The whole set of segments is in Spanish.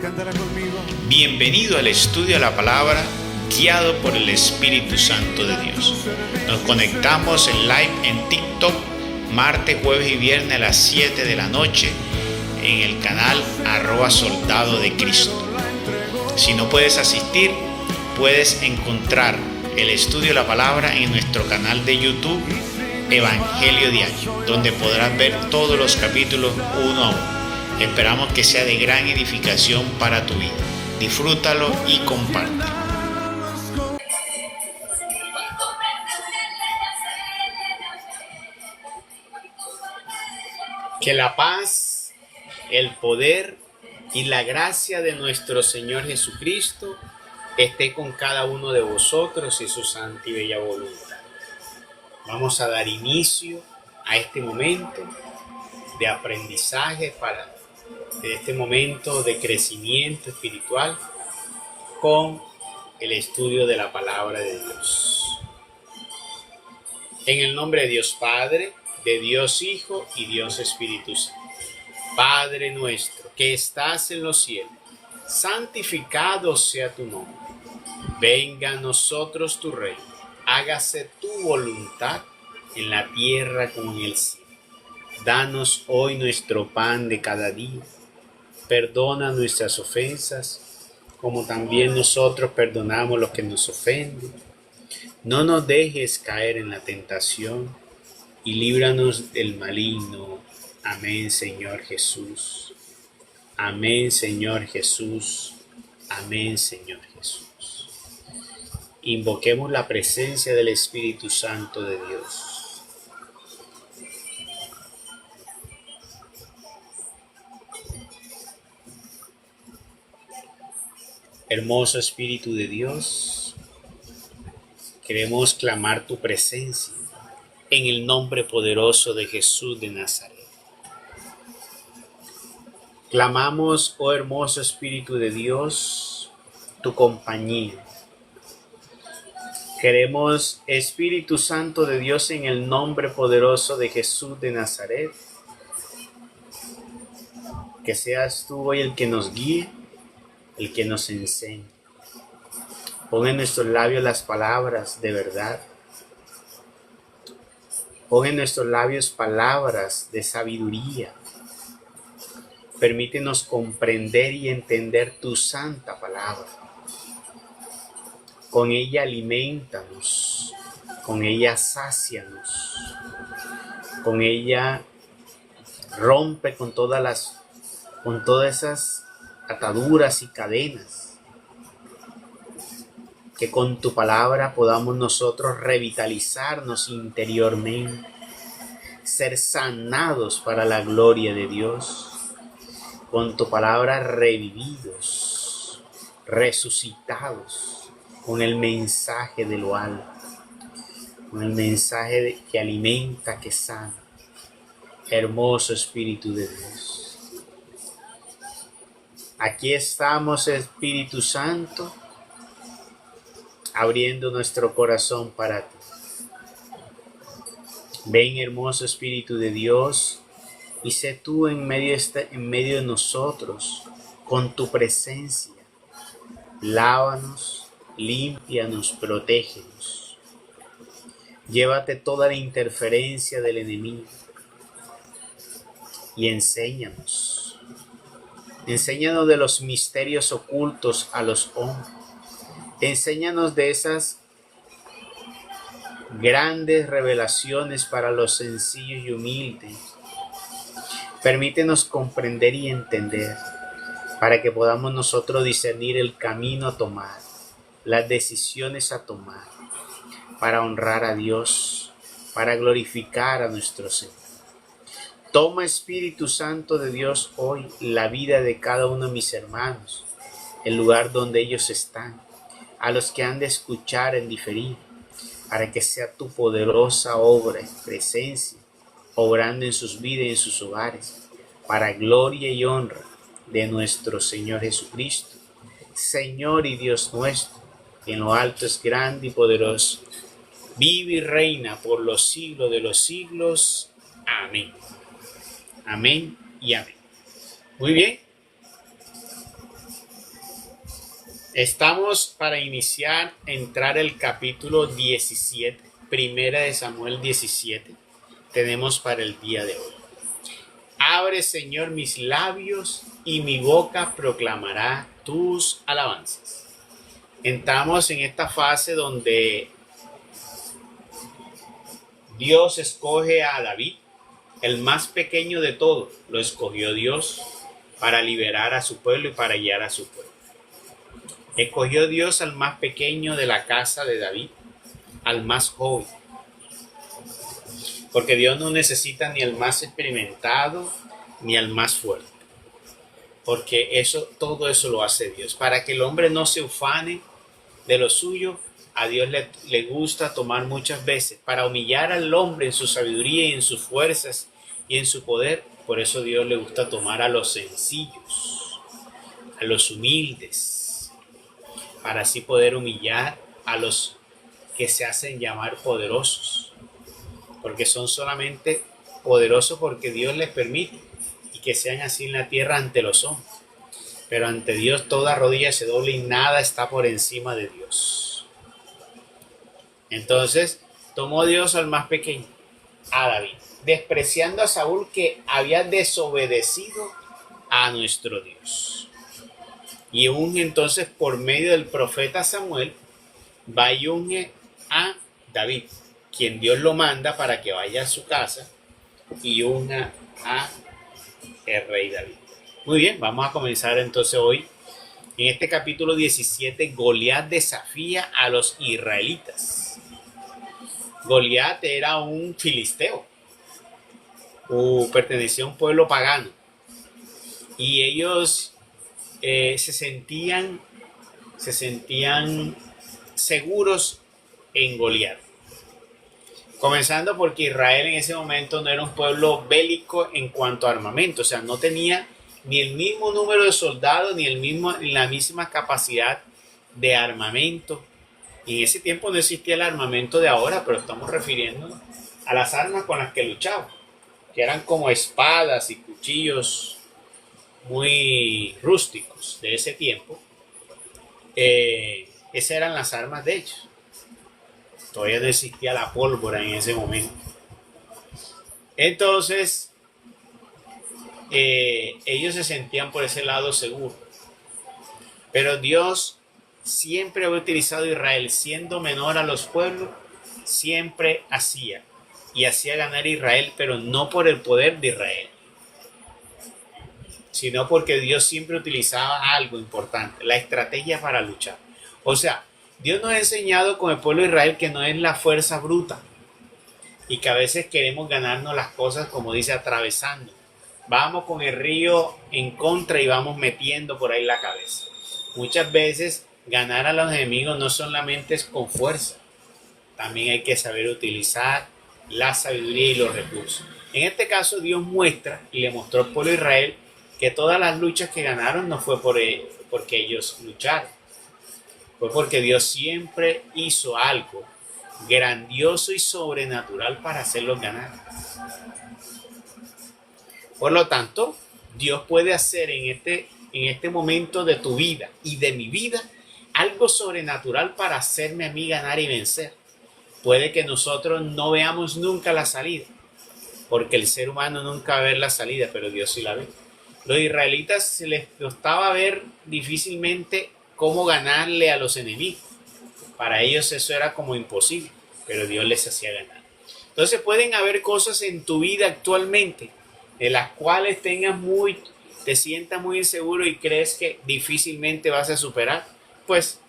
Cántala conmigo. Bienvenido al estudio de la palabra guiado por el Espíritu Santo de Dios. Nos conectamos en live en TikTok martes, jueves y viernes a las 7 de la noche en el canal @soldado de Cristo. Si no puedes asistir, puedes encontrar el estudio de la palabra en nuestro canal de YouTube Evangelio Diario, donde podrás ver todos los capítulos uno a uno. Esperamos que sea de gran edificación para tu vida. Disfrútalo y comparte. Que la paz, el poder y la gracia de nuestro Señor Jesucristo esté con cada uno de vosotros y su santa y bella voluntad. Vamos a dar inicio a este momento de aprendizaje, de este momento de crecimiento espiritual con el estudio de la palabra de Dios. En el nombre de Dios Padre, de Dios Hijo y Dios Espíritu Santo. Padre nuestro que estás en los cielos, santificado sea tu nombre. Venga a nosotros tu reino. Hágase tu voluntad en la tierra como en el cielo. Danos hoy nuestro pan de cada día. Perdona nuestras ofensas, como también nosotros perdonamos los que nos ofenden. No nos dejes caer en la tentación y líbranos del maligno. Amén, Señor Jesús. Amén, Señor Jesús. Amén, Señor Jesús. Invoquemos la presencia del Espíritu Santo de Dios. Hermoso Espíritu de Dios, queremos clamar tu presencia en el nombre poderoso de Jesús de Nazaret. Clamamos, oh hermoso Espíritu de Dios, tu compañía. Queremos, Espíritu Santo de Dios, en el nombre poderoso de Jesús de Nazaret, que seas tú hoy el que nos guíe, el que nos enseñe. Pon en nuestros labios las palabras de verdad. Pon en nuestros labios palabras de sabiduría. Permítenos comprender y entender tu santa palabra. Con ella alimentanos, con ella sácianos, con ella rompe con todas esas ataduras y cadenas. Que con tu palabra podamos nosotros revitalizarnos interiormente, ser sanados para la gloria de Dios. Con tu palabra revividos, resucitados, con el mensaje de lo alto, con el mensaje que alimenta, que sana. Hermoso Espíritu de Dios. Aquí estamos, Espíritu Santo, abriendo nuestro corazón para ti. Ven, hermoso Espíritu de Dios, y sé tú en medio de nosotros, con tu presencia. Lávanos, límpianos, protégenos. Llévate toda la interferencia del enemigo y enséñanos. Enséñanos de los misterios ocultos a los hombres. Enséñanos de esas grandes revelaciones para los sencillos y humildes. Permítenos comprender y entender para que podamos nosotros discernir el camino a tomar, las decisiones a tomar, para honrar a Dios, para glorificar a nuestro Señor. Toma, Espíritu Santo de Dios, hoy la vida de cada uno de mis hermanos, el lugar donde ellos están, a los que han de escuchar en diferido, para que sea tu poderosa obra, presencia, obrando en sus vidas y en sus hogares, para gloria y honra de nuestro Señor Jesucristo, Señor y Dios nuestro, que en lo alto es grande y poderoso, vive y reina por los siglos de los siglos. Amén. Amén y amén. Muy bien. Estamos para iniciar, entrar el capítulo 17, primera de Samuel 17. Tenemos para el día de hoy. Abre, Señor, mis labios y mi boca proclamará tus alabanzas. Entramos en esta fase donde Dios escoge a David, el más pequeño de todos. Lo escogió Dios para liberar a su pueblo y para guiar a su pueblo. Escogió Dios al más pequeño de la casa de David, al más joven. Porque Dios no necesita ni al más experimentado ni al más fuerte. Porque todo eso lo hace Dios. Para que el hombre no se ufane de lo suyo, a Dios le gusta tomar muchas veces para humillar al hombre en su sabiduría y en sus fuerzas y en su poder. Por eso Dios le gusta tomar a los sencillos, a los humildes, para así poder humillar a los que se hacen llamar poderosos, porque son solamente poderosos porque Dios les permite y que sean así en la tierra ante los hombres. Pero ante Dios toda rodilla se doble y nada está por encima de Dios. Entonces tomó Dios al más pequeño, a David, despreciando a Saúl, que había desobedecido a nuestro Dios. Y unge entonces por medio del profeta Samuel, va y unge a David, quien Dios lo manda para que vaya a su casa y unja a el rey David. Muy bien, vamos a comenzar entonces hoy. En este capítulo 17, Goliat desafía a los israelitas. Goliat era un filisteo, pertenecía a un pueblo pagano, y ellos se sentían seguros en Goliat. Comenzando porque Israel en ese momento no era un pueblo bélico en cuanto a armamento, o sea, no tenía ni el mismo número de soldados ni la misma capacidad de armamento. Y en ese tiempo no existía el armamento de ahora, pero estamos refiriéndonos a las armas con las que luchaban, que eran como espadas y cuchillos muy rústicos de ese tiempo. Esas eran las armas de ellos. Todavía no existía la pólvora en ese momento. Entonces, ellos se sentían por ese lado seguros. Pero Dios siempre había utilizado a Israel, siendo menor a los pueblos, siempre hacía ganar a Israel, pero no por el poder de Israel, sino porque Dios siempre utilizaba algo importante, la estrategia para luchar. O sea, Dios nos ha enseñado con el pueblo de Israel que no es la fuerza bruta y que a veces queremos ganarnos las cosas, como dice, atravesando. Vamos con el río en contra y vamos metiendo por ahí la cabeza. Muchas veces ganar a los enemigos no solamente es con fuerza, también hay que saber utilizar la sabiduría y los recursos. En este caso Dios muestra y le mostró al pueblo de Israel que todas las luchas que ganaron no fue porque ellos lucharon, fue porque Dios siempre hizo algo grandioso y sobrenatural para hacerlos ganar. Por lo tanto, Dios puede hacer en este momento de tu vida y de mi vida algo sobrenatural para hacerme a mí ganar y vencer. Puede que nosotros no veamos nunca la salida, porque el ser humano nunca va a ver la salida, pero Dios sí la ve. Los israelitas se les costaba ver difícilmente cómo ganarle a los enemigos. Para ellos eso era como imposible, pero Dios les hacía ganar. Entonces pueden haber cosas en tu vida actualmente de las cuales te sientas muy inseguro y crees que difícilmente vas a superar. Pues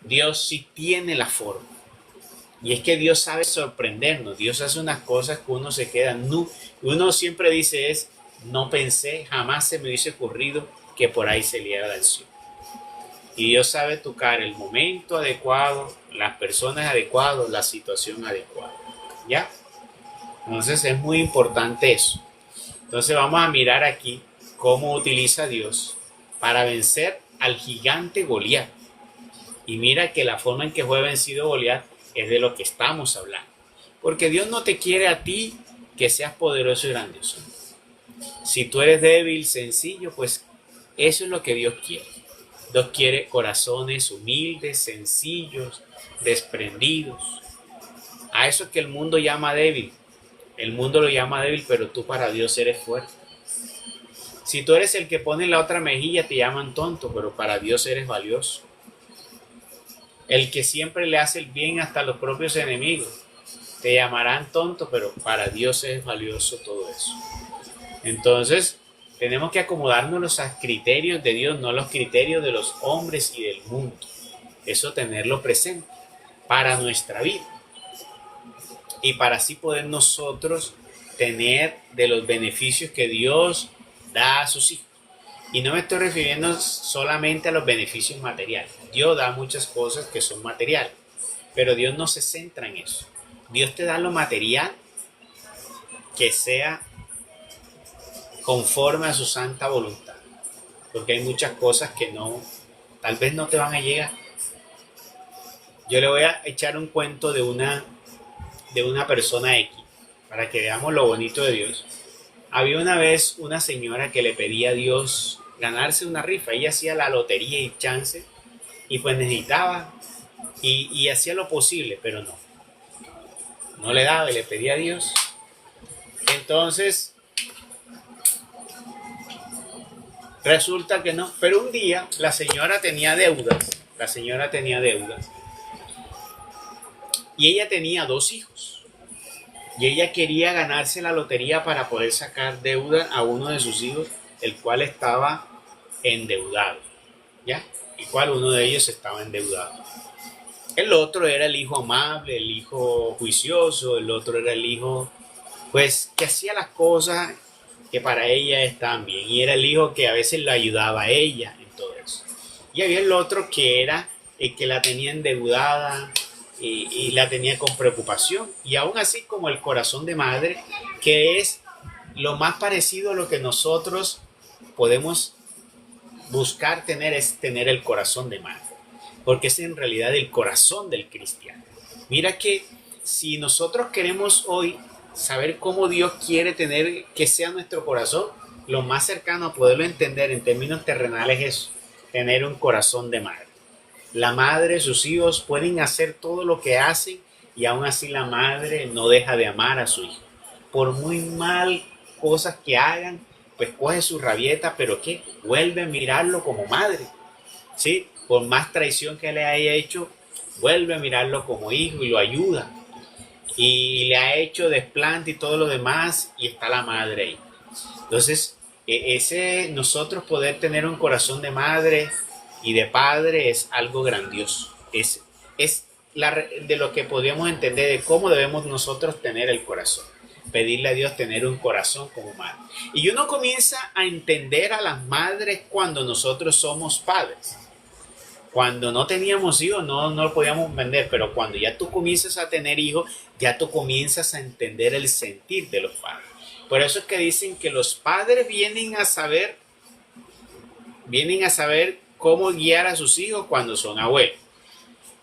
Dios sí tiene la forma. Y es que Dios sabe sorprendernos. Dios hace unas cosas que uno se queda uno siempre dice no pensé, jamás se me hubiese ocurrido que por ahí se liara la acción. Y Dios sabe tocar el momento adecuado, las personas adecuadas, la situación adecuada. ¿Ya? Entonces es muy importante eso. Entonces vamos a mirar aquí cómo utiliza Dios para vencer al gigante Goliat. Y mira que la forma en que fue vencido Goliat es de lo que estamos hablando. Porque Dios no te quiere a ti que seas poderoso y grandioso. Si tú eres débil, sencillo, pues eso es lo que Dios quiere. Dios quiere corazones humildes, sencillos, desprendidos. A eso que el mundo llama débil. El mundo lo llama débil, pero tú para Dios eres fuerte. Si tú eres el que pone la otra mejilla, te llaman tonto, pero para Dios eres valioso. El que siempre le hace el bien hasta a los propios enemigos, te llamarán tonto, pero para Dios es valioso todo eso. Entonces, tenemos que acomodarnos a los criterios de Dios, no a los criterios de los hombres y del mundo. Eso tenerlo presente para nuestra vida. Y para así poder nosotros tener de los beneficios que Dios da a sus hijos. Y no me estoy refiriendo solamente a los beneficios materiales. Dios da muchas cosas que son materiales, pero Dios no se centra en eso. Dios te da lo material que sea conforme a su santa voluntad. Porque hay muchas cosas que tal vez no te van a llegar. Yo le voy a echar un cuento de una persona X, para que veamos lo bonito de Dios. Había una vez una señora que le pedía a Dios ganarse una rifa. Ella hacía la lotería y chance, y pues necesitaba, y hacía lo posible, pero no le daba y le pedía a Dios. Entonces, resulta que no. Pero un día la señora tenía deudas. Y ella tenía 2 hijos. Y ella quería ganarse la lotería para poder sacar deuda a uno de sus hijos, el cual estaba endeudado. ¿Ya? Y cual uno de ellos estaba endeudado. El otro era el hijo amable, el hijo juicioso, el otro era el hijo, pues, que hacía las cosas que para ella estaban bien. Y era el hijo que a veces la ayudaba a ella en todo eso. Y había el otro que era el que la tenía endeudada y la tenía con preocupación. Y aún así como el corazón de madre, que es lo más parecido a lo que nosotros podemos buscar tener, es tener el corazón de madre. Porque es en realidad el corazón del cristiano. Mira que si nosotros queremos hoy saber cómo Dios quiere tener que sea nuestro corazón, lo más cercano a poderlo entender en términos terrenales es eso, tener un corazón de madre. La madre, sus hijos pueden hacer todo lo que hacen y aún así la madre no deja de amar a su hijo. Por muy mal cosas que hagan, pues coge su rabieta, pero ¿qué? Vuelve a mirarlo como madre, ¿sí? Por más traición que le haya hecho, vuelve a mirarlo como hijo y lo ayuda. Y le ha hecho desplante y todo lo demás, y está la madre ahí. Entonces, nosotros poder tener un corazón de madre y de padre es algo grandioso. Es de lo que podríamos entender de cómo debemos nosotros tener el corazón. Pedirle a Dios tener un corazón como madre. Y uno comienza a entender a las madres cuando nosotros somos padres. Cuando no teníamos hijos no lo podíamos entender, pero cuando ya tú comienzas a tener hijos, ya tú comienzas a entender el sentir de los padres. Por eso es que dicen que los padres vienen a saber cómo guiar a sus hijos cuando son abuelos.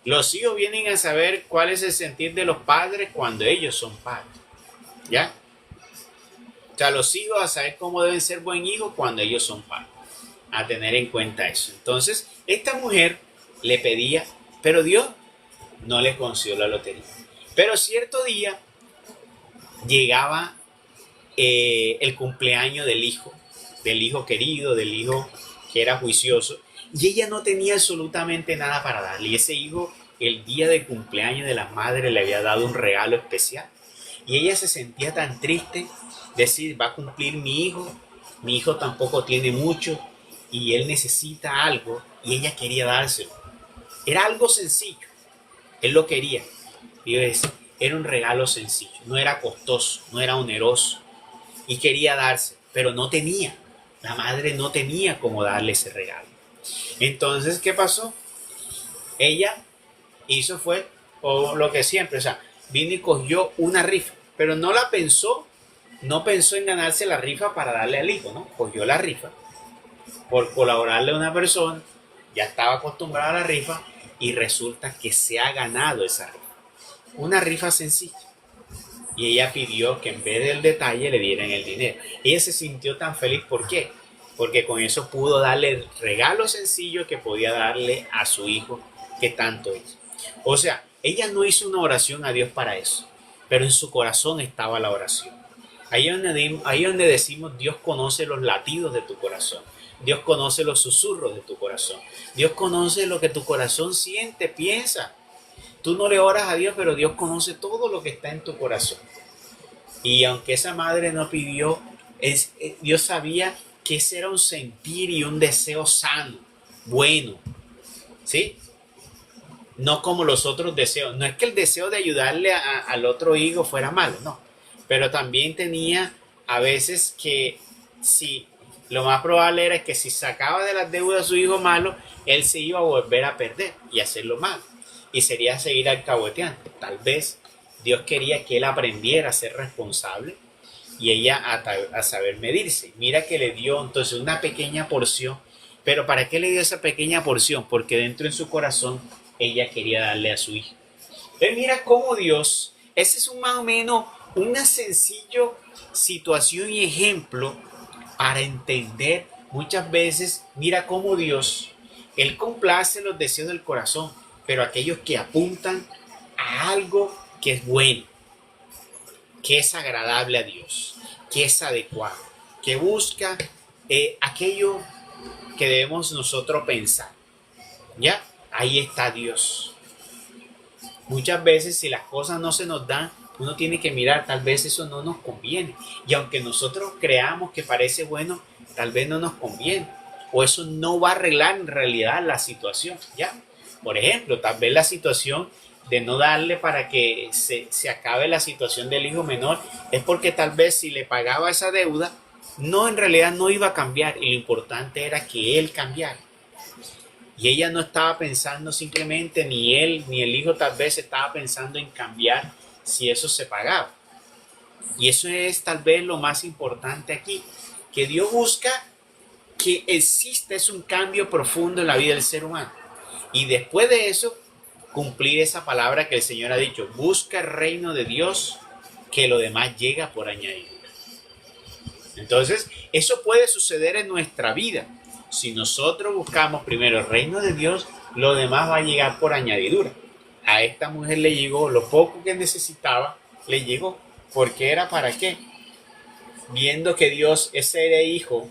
Los hijos vienen a saber cuál es el sentir de los padres cuando ellos son padres. ¿Ya? O sea, los hijos a saber cómo deben ser buen hijo cuando ellos son padres. A tener en cuenta eso. Entonces, esta mujer le pedía, pero Dios no le concedió la lotería. Pero cierto día llegaba el cumpleaños del hijo querido, del hijo que era juicioso, y ella no tenía absolutamente nada para darle. Y ese hijo, el día del cumpleaños de la madre, le había dado un regalo especial. Y ella se sentía tan triste, decir, va a cumplir mi hijo tampoco tiene mucho, y él necesita algo, y ella quería dárselo. Era algo sencillo, él lo quería. Y era un regalo sencillo, no era costoso, no era oneroso, y quería darse, pero no tenía. La madre no tenía cómo darle ese regalo. Entonces, ¿qué pasó? Ella fue lo que siempre, o sea, vino y cogió una rifa, pero no pensó en ganarse la rifa para darle al hijo, ¿no? Cogió la rifa por colaborarle a una persona, ya estaba acostumbrada a la rifa y resulta que se ha ganado esa rifa. Una rifa sencilla. Y ella pidió que en vez del detalle le dieran el dinero. Ella se sintió tan feliz. ¿Por qué? porque con eso pudo darle el regalo sencillo que podía darle a su hijo que tanto hizo. O sea, ella no hizo una oración a Dios para eso, pero en su corazón estaba la oración. Ahí donde decimos, Dios conoce los latidos de tu corazón. Dios conoce los susurros de tu corazón. Dios conoce lo que tu corazón siente, piensa. Tú no le oras a Dios, pero Dios conoce todo lo que está en tu corazón. Y aunque esa madre no pidió, Dios sabía que ese era un sentir y un deseo sano, bueno, ¿sí? No como los otros deseos. No es que el deseo de ayudarle al otro hijo fuera malo, no. Pero también tenía a veces que si lo más probable era que si sacaba de las deudas a su hijo malo, él se iba a volver a perder y hacerlo malo. Y sería seguir alcahueteando. Tal vez Dios quería que él aprendiera a ser responsable y ella a saber medirse. Mira que le dio entonces una pequeña porción. Pero ¿para qué le dio esa pequeña porción? Porque dentro en su corazón ella quería darle a su hijo. Entonces mira cómo Dios, ese es más o menos una sencilla situación y ejemplo para entender muchas veces, mira cómo Dios, Él complace los deseos del corazón, pero aquellos que apuntan a algo que es bueno, que es agradable a Dios, que es adecuado, que busca aquello que debemos nosotros pensar. ¿Ya? Ahí está Dios. Muchas veces si las cosas no se nos dan, uno tiene que mirar, tal vez eso no nos conviene. Y aunque nosotros creamos que parece bueno, tal vez no nos conviene. O eso no va a arreglar en realidad la situación. ¿Ya? Por ejemplo, tal vez la situación de no darle para que se acabe la situación del hijo menor es porque tal vez si le pagaba esa deuda, no, en realidad no iba a cambiar. Y lo importante era que él cambiara. Y ella no estaba pensando simplemente, ni él, ni el hijo tal vez estaba pensando en cambiar si eso se pagaba. Y eso es tal vez lo más importante aquí, que Dios busca que exista es un cambio profundo en la vida del ser humano. Y después de eso, cumplir esa palabra que el Señor ha dicho, busca el reino de Dios, que lo demás llega por añadidura. Entonces, eso puede suceder en nuestra vida. Si nosotros buscamos primero el reino de Dios, lo demás va a llegar por añadidura. A esta mujer le llegó lo poco que necesitaba, le llegó. ¿Porque era para qué? Viendo que Dios, ese hijo,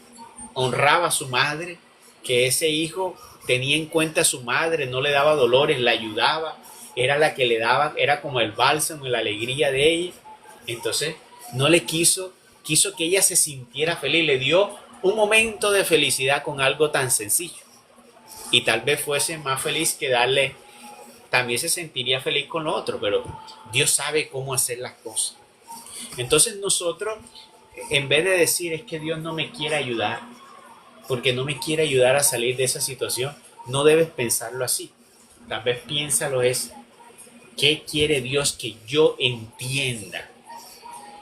honraba a su madre, que ese hijo tenía en cuenta a su madre, no le daba dolores, la ayudaba, era la que le daba, era como el bálsamo y la alegría de ella. Entonces, no le quiso que ella se sintiera feliz, le dio un momento de felicidad con algo tan sencillo. Y tal vez fuese más feliz que darle, también se sentiría feliz con lo otro, pero Dios sabe cómo hacer las cosas. Entonces nosotros, en vez de decir es que Dios no me quiere ayudar, porque no me quiere ayudar a salir de esa situación, no debes pensarlo así. Tal vez piénsalo es, ¿qué quiere Dios que yo entienda?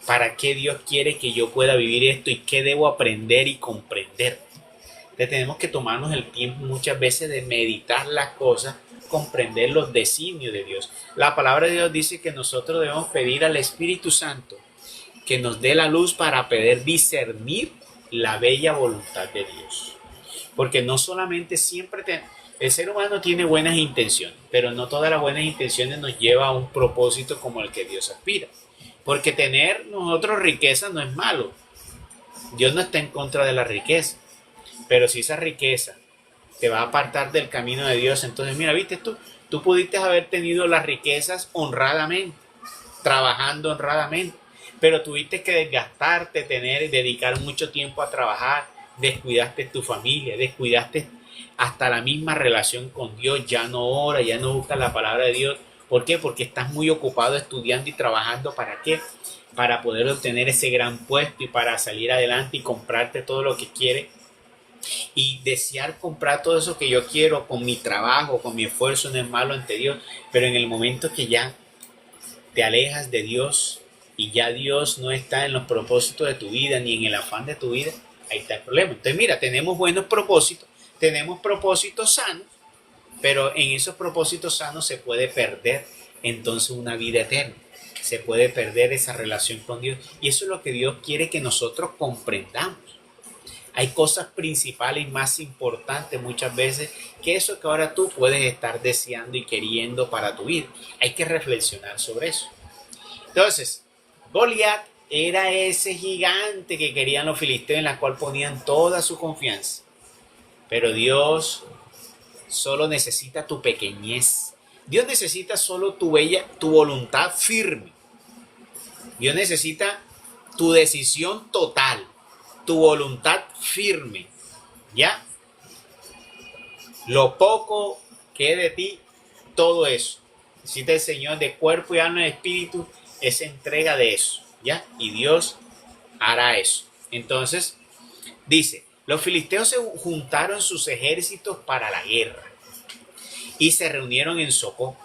¿Para qué Dios quiere que yo pueda vivir esto y qué debo aprender y comprender? Entonces tenemos que tomarnos el tiempo muchas veces de meditar las cosas, comprender los designios de Dios. La palabra de Dios dice que nosotros debemos pedir al Espíritu Santo que nos dé la luz para poder discernir la bella voluntad de Dios. Porque no solamente el ser humano tiene buenas intenciones, pero no todas las buenas intenciones nos llevan a un propósito como el que Dios aspira. Porque tener nosotros riqueza no es malo. Dios no está en contra de la riqueza. Pero si esa riqueza te va a apartar del camino de Dios, entonces mira, viste tú pudiste haber tenido las riquezas honradamente, trabajando honradamente, pero tuviste que desgastarte, dedicar mucho tiempo a trabajar, descuidaste tu familia, descuidaste hasta la misma relación con Dios, ya no oras, ya no buscas la palabra de Dios. ¿Por qué? Porque estás muy ocupado estudiando y trabajando. ¿Para qué? Para poder obtener ese gran puesto y para salir adelante y comprarte todo lo que quieres y desear comprar todo eso que yo quiero con mi trabajo, con mi esfuerzo, no es malo ante Dios, pero en el momento que ya te alejas de Dios y ya Dios no está en los propósitos de tu vida ni en el afán de tu vida, ahí está el problema. Entonces mira, tenemos buenos propósitos, tenemos propósitos sanos, pero en esos propósitos sanos se puede perder entonces una vida eterna, se puede perder esa relación con Dios, y eso es lo que Dios quiere que nosotros comprendamos. Hay cosas principales y más importantes muchas veces que eso que ahora tú puedes estar deseando y queriendo para tu vida. Hay que reflexionar sobre eso. Entonces, Goliat era ese gigante que querían los filisteos, en la cual ponían toda su confianza. Pero Dios solo necesita tu pequeñez. Dios necesita solo tu voluntad firme. Dios necesita tu decisión total, tu voluntad firme. ¿Ya? Lo poco que es de ti, todo eso. Necesita el Señor de cuerpo y alma y espíritu esa entrega de eso. ¿Ya? Y Dios hará eso. Entonces, dice, los filisteos se juntaron sus ejércitos para la guerra y se reunieron en Socó,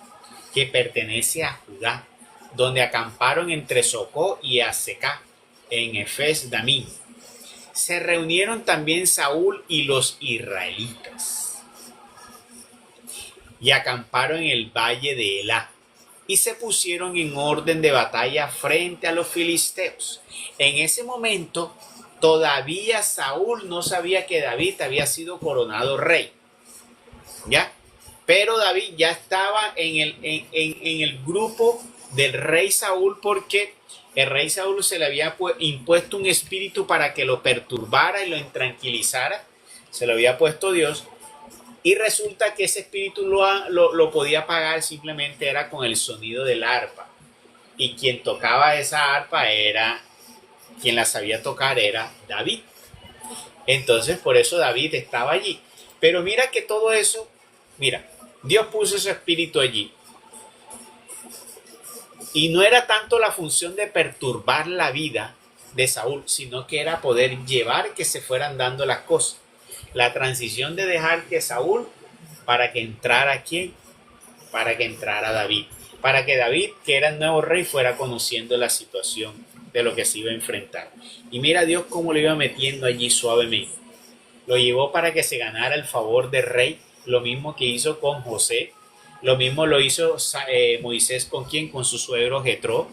que pertenece a Judá, donde acamparon entre Socó y Azecá, en Efes Damim. Se reunieron también Saúl y los israelitas y acamparon en el valle de Elá y se pusieron en orden de batalla frente a los filisteos. En ese momento todavía Saúl no sabía que David había sido coronado rey, ¿ya? Pero David ya estaba en el grupo del rey Saúl, porque el rey Saúl se le había impuesto un espíritu para que lo perturbara y lo intranquilizara. Se lo había puesto Dios. Y resulta que ese espíritu lo podía apagar simplemente era con el sonido del arpa. Y quien tocaba esa arpa quien la sabía tocar era David. Entonces por eso David estaba allí. Pero mira que todo eso, mira, Dios puso ese espíritu allí. Y no era tanto la función de perturbar la vida de Saúl, sino que era poder llevar que se fueran dando las cosas. La transición de dejar que Saúl, para que entrara ¿quién? Para que entrara David. Para que David, que era el nuevo rey, fuera conociendo la situación de lo que se iba a enfrentar. Y mira Dios cómo lo iba metiendo allí suavemente. Lo llevó para que se ganara el favor del rey, lo mismo que hizo con José. Lo mismo lo hizo Moisés con ¿quién? Con su suegro Jetro.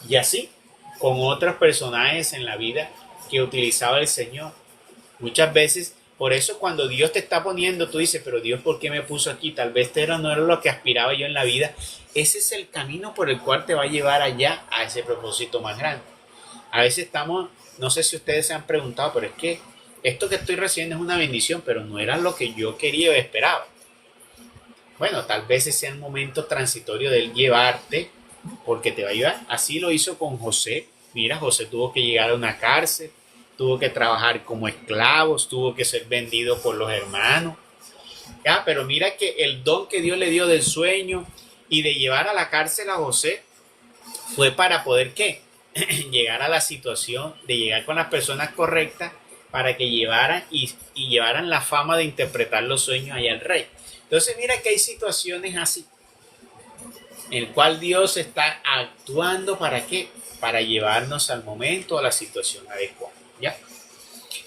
Y así, con otros personajes en la vida que utilizaba el Señor. Muchas veces, por eso cuando Dios te está poniendo, tú dices, pero Dios, ¿por qué me puso aquí? Tal vez no era lo que aspiraba yo en la vida. Ese es el camino por el cual te va a llevar allá a ese propósito más grande. A veces estamos, no sé si ustedes se han preguntado, pero es que esto que estoy recibiendo es una bendición, pero no era lo que yo quería o esperaba. Bueno, tal vez ese sea el momento transitorio de él llevarte, porque te va a ayudar. Así lo hizo con José. Mira, José tuvo que llegar a una cárcel, tuvo que trabajar como esclavos, tuvo que ser vendido por los hermanos. Ya, pero mira que el don que Dios le dio del sueño y de llevar a la cárcel a José fue para poder, ¿qué? Llegar a la situación de llegar con las personas correctas para que llevaran y llevaran la fama de interpretar los sueños allá al rey. Entonces mira que hay situaciones así, en el cual Dios está actuando ¿para qué? Para llevarnos al momento, a la situación adecuada, ¿ya?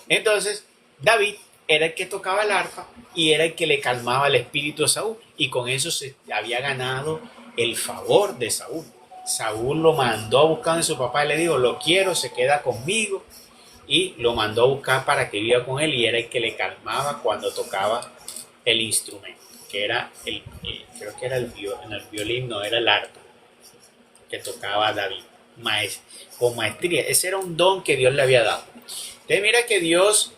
Entonces David era el que tocaba el arpa y era el que le calmaba el espíritu a Saúl, y con eso se había ganado el favor de Saúl. Saúl lo mandó a buscar a su papá y le dijo, lo quiero, se queda conmigo, y lo mandó a buscar para que viva con él, y era el que le calmaba cuando tocaba el instrumento, que era creo que era el violín, no, era el arpa que tocaba David, con maestría. Ese era un don que Dios le había dado. Entonces mira que Dios,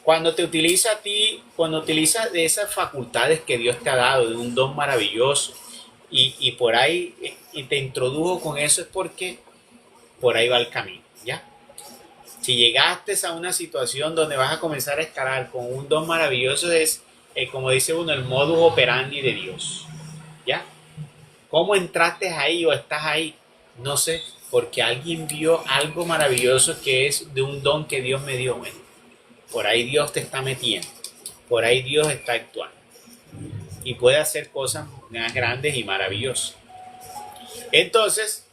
cuando te utiliza a ti, cuando utiliza de esas facultades que Dios te ha dado, de un don maravilloso, y por ahí y te introdujo con eso, es porque por ahí va el camino, ¿ya? Si llegaste a una situación donde vas a comenzar a escalar con un don maravilloso, es, como dice uno, el modus operandi de Dios, ¿ya? ¿Cómo entraste ahí o estás ahí? No sé, porque alguien vio algo maravilloso que es de un don que Dios me dio. Bueno, por ahí Dios te está metiendo, por ahí Dios está actuando y puede hacer cosas más grandes y maravillosas. Entonces,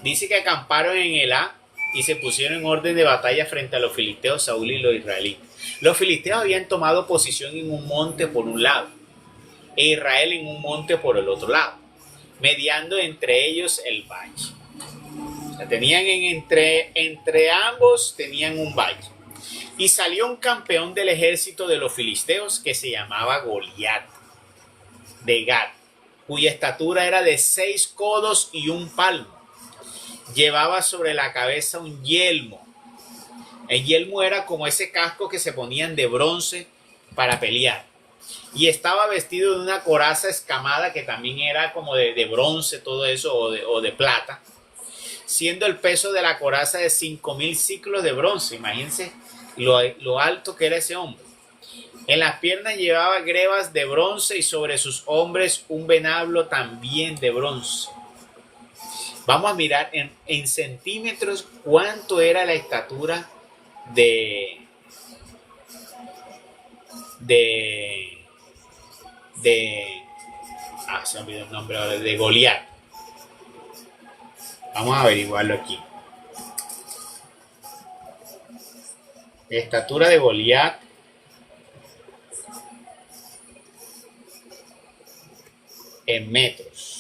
dice que acamparon en Elá y se pusieron en orden de batalla frente a los filisteos, Saúl y los israelitas. Los filisteos habían tomado posición en un monte por un lado e Israel en un monte por el otro lado, mediando entre ellos el valle. O sea, tenían entre ambos tenían un valle. Y salió un campeón del ejército de los filisteos que se llamaba Goliat de Gat, cuya estatura era de 6 codos y un palmo. Llevaba sobre la cabeza un yelmo. El yelmo era como ese casco que se ponían de bronce para pelear. Y estaba vestido de una coraza escamada que también era como de bronce, todo eso, o de plata, siendo el peso de la coraza de 5.000 ciclos de bronce. Imagínense lo alto que era ese hombre. En las piernas llevaba grebas de bronce y sobre sus hombros un venablo también de bronce. Vamos a mirar en centímetros cuánto era la estatura de se me olvidó el nombre ahora, de Goliat. Vamos a averiguarlo aquí. Estatura de Goliat en metros.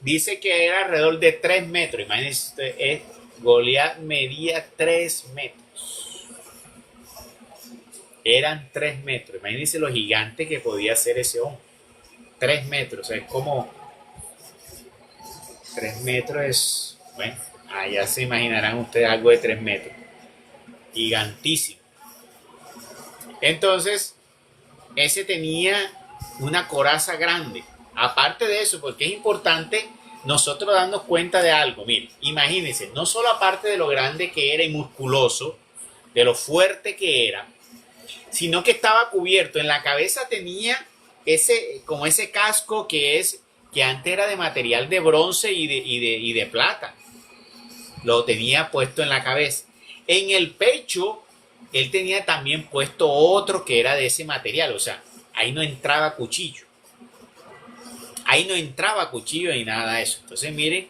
Dice que era alrededor de 3 metros. Imagínense, Goliat medía 3 metros. Eran 3 metros. Imagínense lo gigante que podía ser ese hombre. 3 metros. O sea, es como 3 metros es... Bueno, allá se imaginarán ustedes algo de 3 metros. Gigantísimo. Entonces, ese tenía una coraza grande. Aparte de eso, porque es importante nosotros darnos cuenta de algo. Miren, imagínense, no solo aparte de lo grande que era y musculoso, de lo fuerte que era, sino que estaba cubierto. En la cabeza tenía como ese casco que antes era de material de bronce y de plata. Lo tenía puesto en la cabeza. En el pecho, él tenía también puesto otro que era de ese material. O sea, ahí no entraba cuchillo. Ahí no entraba cuchillo ni nada de eso. Entonces, miren,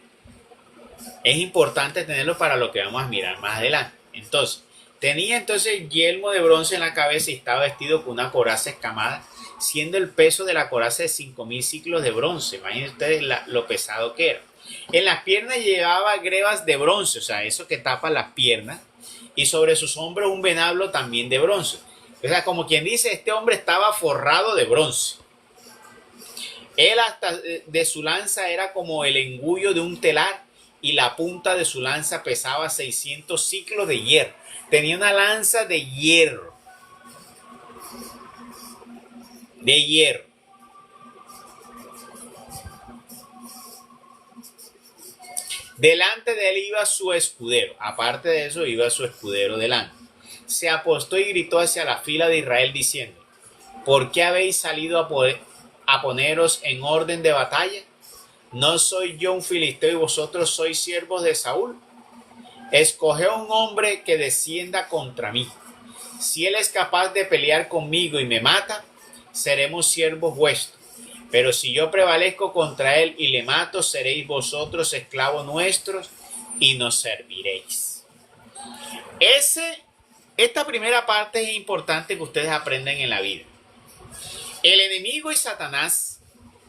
es importante tenerlo para lo que vamos a mirar más adelante. Entonces, tenía entonces yelmo de bronce en la cabeza y estaba vestido con una coraza escamada, siendo el peso de la coraza de 5.000 ciclos de bronce. Imagínense ustedes lo pesado que era. En las piernas llevaba grebas de bronce, o sea, eso que tapa las piernas, y sobre sus hombros un venablo también de bronce. O sea, como quien dice, este hombre estaba forrado de bronce. Él hasta de su lanza era como el engullo de un telar y la punta de su lanza pesaba 600 ciclos de hierro. Tenía una lanza de hierro. De hierro. Delante de él iba su escudero. Aparte de eso, iba su escudero delante. Se apostó y gritó hacia la fila de Israel diciendo: ¿por qué habéis salido a poneros en orden de batalla? ¿No soy yo un filisteo y vosotros sois siervos de Saúl? Escoge un hombre que descienda contra mí. Si él es capaz de pelear conmigo y me mata, seremos siervos vuestros. Pero si yo prevalezco contra él y le mato, seréis vosotros esclavos nuestros y nos serviréis. Esta primera parte es importante que ustedes aprendan en la vida. El enemigo y Satanás